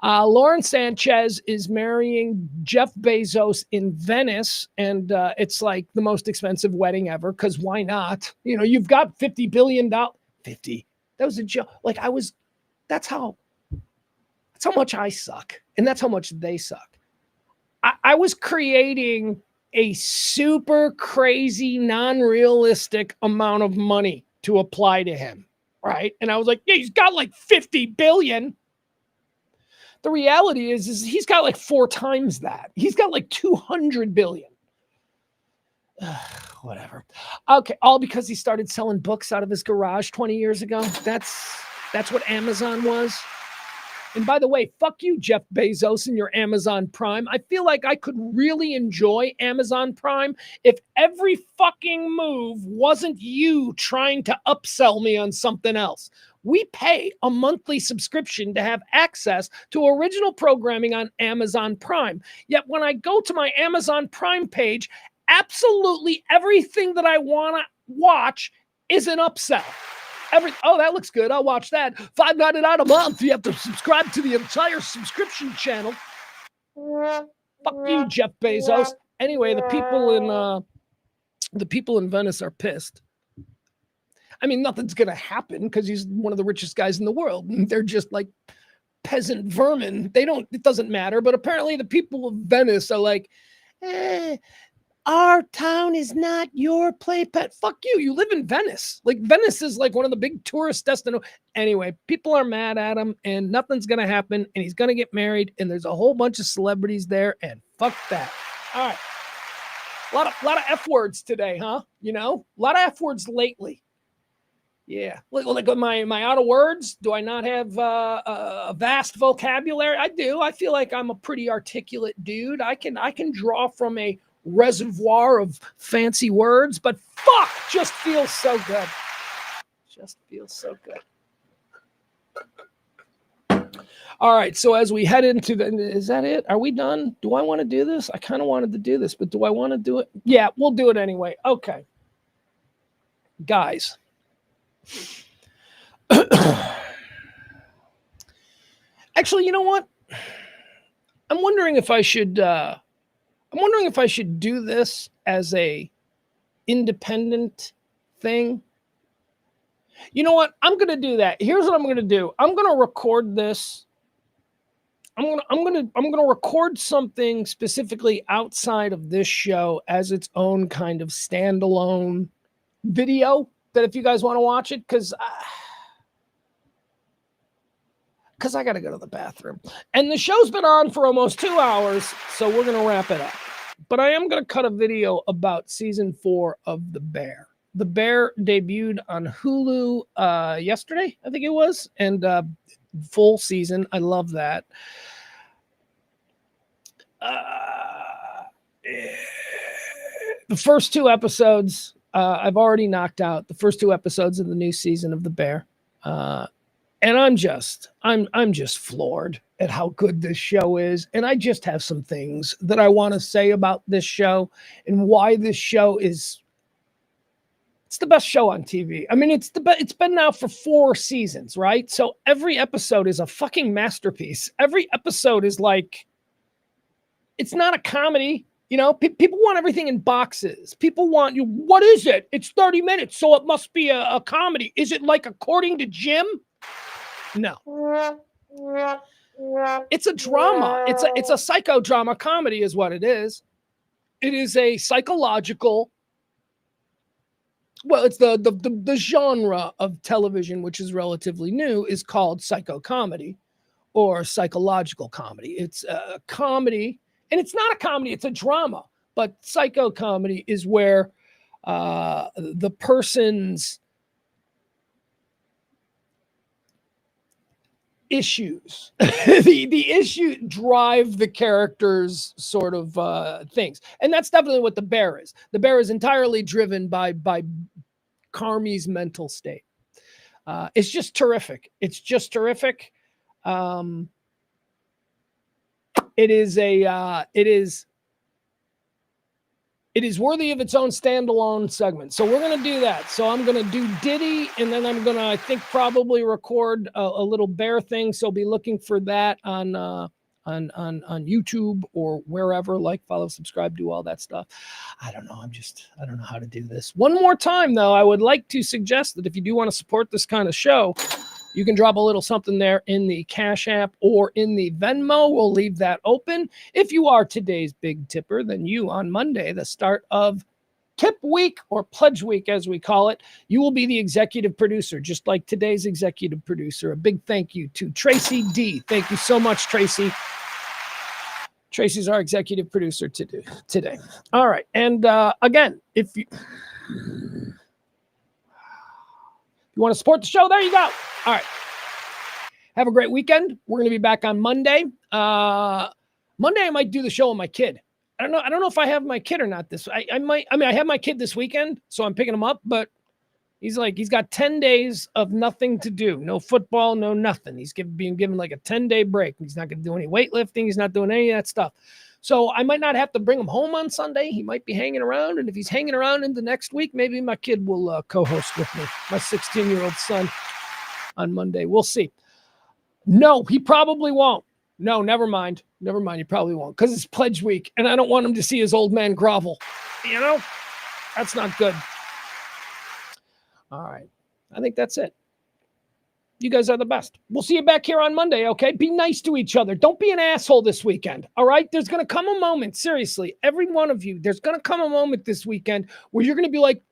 A: Lauren Sanchez is marrying Jeff Bezos in Venice, and it's like the most expensive wedding ever, because why not? You've got $50 billion. 50. That was a joke. That's how much I suck. And that's how much they suck. I was creating a super crazy, non-realistic amount of money to apply to him, right? And I was like, yeah, he's got like 50 billion. The reality is he's got like 4 times that. He's got like 200 billion. Whatever. Okay, all because he started selling books out of his garage 20 years ago. That's what Amazon was. And by the way, fuck you, Jeff Bezos, and your Amazon Prime. I feel like I could really enjoy Amazon Prime if every fucking move wasn't you trying to upsell me on something else. We pay a monthly subscription to have access to original programming on Amazon Prime. Yet when I go to my Amazon Prime page, absolutely everything that I want to watch is an upsell. Oh, that looks good. I'll watch that. $5.99 a month. You have to subscribe to the entire subscription channel. Fuck you, Jeff Bezos. Anyway, the people in Venice are pissed. I mean, nothing's gonna happen because he's one of the richest guys in the world. They're just like peasant vermin. It doesn't matter. But apparently, the people of Venice are like, our town is not your play pet. Fuck you. You live in Venice. Like, Venice is like one of the big tourist destinations. Anyway, people are mad at him and nothing's going to happen. And he's going to get married. And there's a whole bunch of celebrities there. And fuck that. All right. A lot of F words today, huh? A lot of F words lately. Yeah. Like my out of words, do I not have a vast vocabulary? I do. I feel like I'm a pretty articulate dude. I can draw from a reservoir of fancy words, but fuck, just feels so good. Just feels so good. All right, so as we head into is that it? Are we done? Do I want to do this? I kind of wanted to do this, but do I want to do it? Yeah, we'll do it anyway. Okay. Guys. Actually, you know what? I'm wondering if I should do this as a independent thing. You know what? I'm going to do that. Here's what I'm going to do. I'm going to record this. I'm going to record something specifically outside of this show as its own kind of standalone video that if you guys want to watch it, because I got to go to the bathroom. And the show's been on for almost 2 hours, so we're going to wrap it up. But I am going to cut a video about season 4 of The Bear. The Bear debuted on Hulu yesterday, I think it was, and full season. I love that. The first 2 episodes, I've already knocked out the first 2 episodes of the new season of The Bear. And I'm just floored at how good this show is. And I just have some things that I want to say about this show and why this show it's the best show on TV. I mean, it's been now for 4 seasons, right? So every episode is a fucking masterpiece. Every episode is like, it's not a comedy. You know, people want everything in boxes. People want you. What is it? It's 30 minutes, so it must be a comedy. Is it like According to Jim? No. It's a drama. It's a psychodrama comedy is what it is. It is a psychological. Well, it's the genre of television, which is relatively new, is called psychocomedy or psychological comedy. It's a comedy, and it's not a comedy, it's a drama. But psychocomedy is where the person's issues, the issue drive the characters' sort of things. And that's definitely what The Bear is. The Bear is entirely driven by Carmi's mental state. It's just terrific. It's just terrific. It is worthy of its own standalone segment. So we're going to do that. So I'm going to do Diddy, and then I'm going to, I think, probably record a little Bear thing. So be looking for that on YouTube or wherever, like, follow, subscribe, do all that stuff. I don't know. I don't know how to do this. One more time, though, I would like to suggest that if you do want to support this kind of show, you can drop a little something there in the Cash App or in the Venmo. We'll leave that open. If you are today's big tipper, then you on Monday, the start of Tip Week or Pledge Week, as we call it, you will be the executive producer, just like today's executive producer. A big thank you to Tracy D. Thank you so much, Tracy. Tracy's our executive producer today. All right. And again, if you want to support the show, there you go. All right. Have a great weekend. We're going to be back on Monday. Monday, I might do the show with my kid. I don't know if I have my kid or not this. I might. I mean, I have my kid this weekend, so I'm picking him up. But he's got 10 days of nothing to do. No football, no nothing. He's being given like a 10-day break. He's not going to do any weightlifting. He's not doing any of that stuff. So I might not have to bring him home on Sunday. He might be hanging around. And if he's hanging around into next week, maybe my kid will co-host with me, my 16-year-old son, on Monday. We'll see. No, he probably won't. No, never mind. Never mind. He probably won't because it's Pledge Week. And I don't want him to see his old man grovel. You know, that's not good. All right. I think that's it. You guys are the best. We'll see you back here on Monday, okay? Be nice to each other. Don't be an asshole this weekend, all right? There's going to come a moment, seriously, every one of you, there's going to come a moment this weekend where you're going to be like,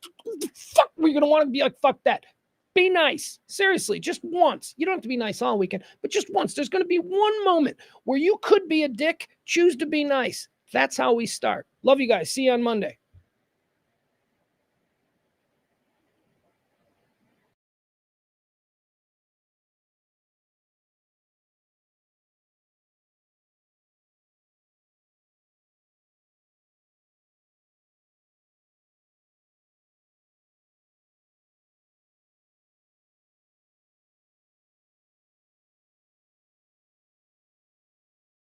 A: fuck, we're going to want to be like, fuck that. Be nice. Seriously, just once. You don't have to be nice all weekend, but just once. There's going to be one moment where you could be a dick, choose to be nice. That's how we start. Love you guys. See you on Monday.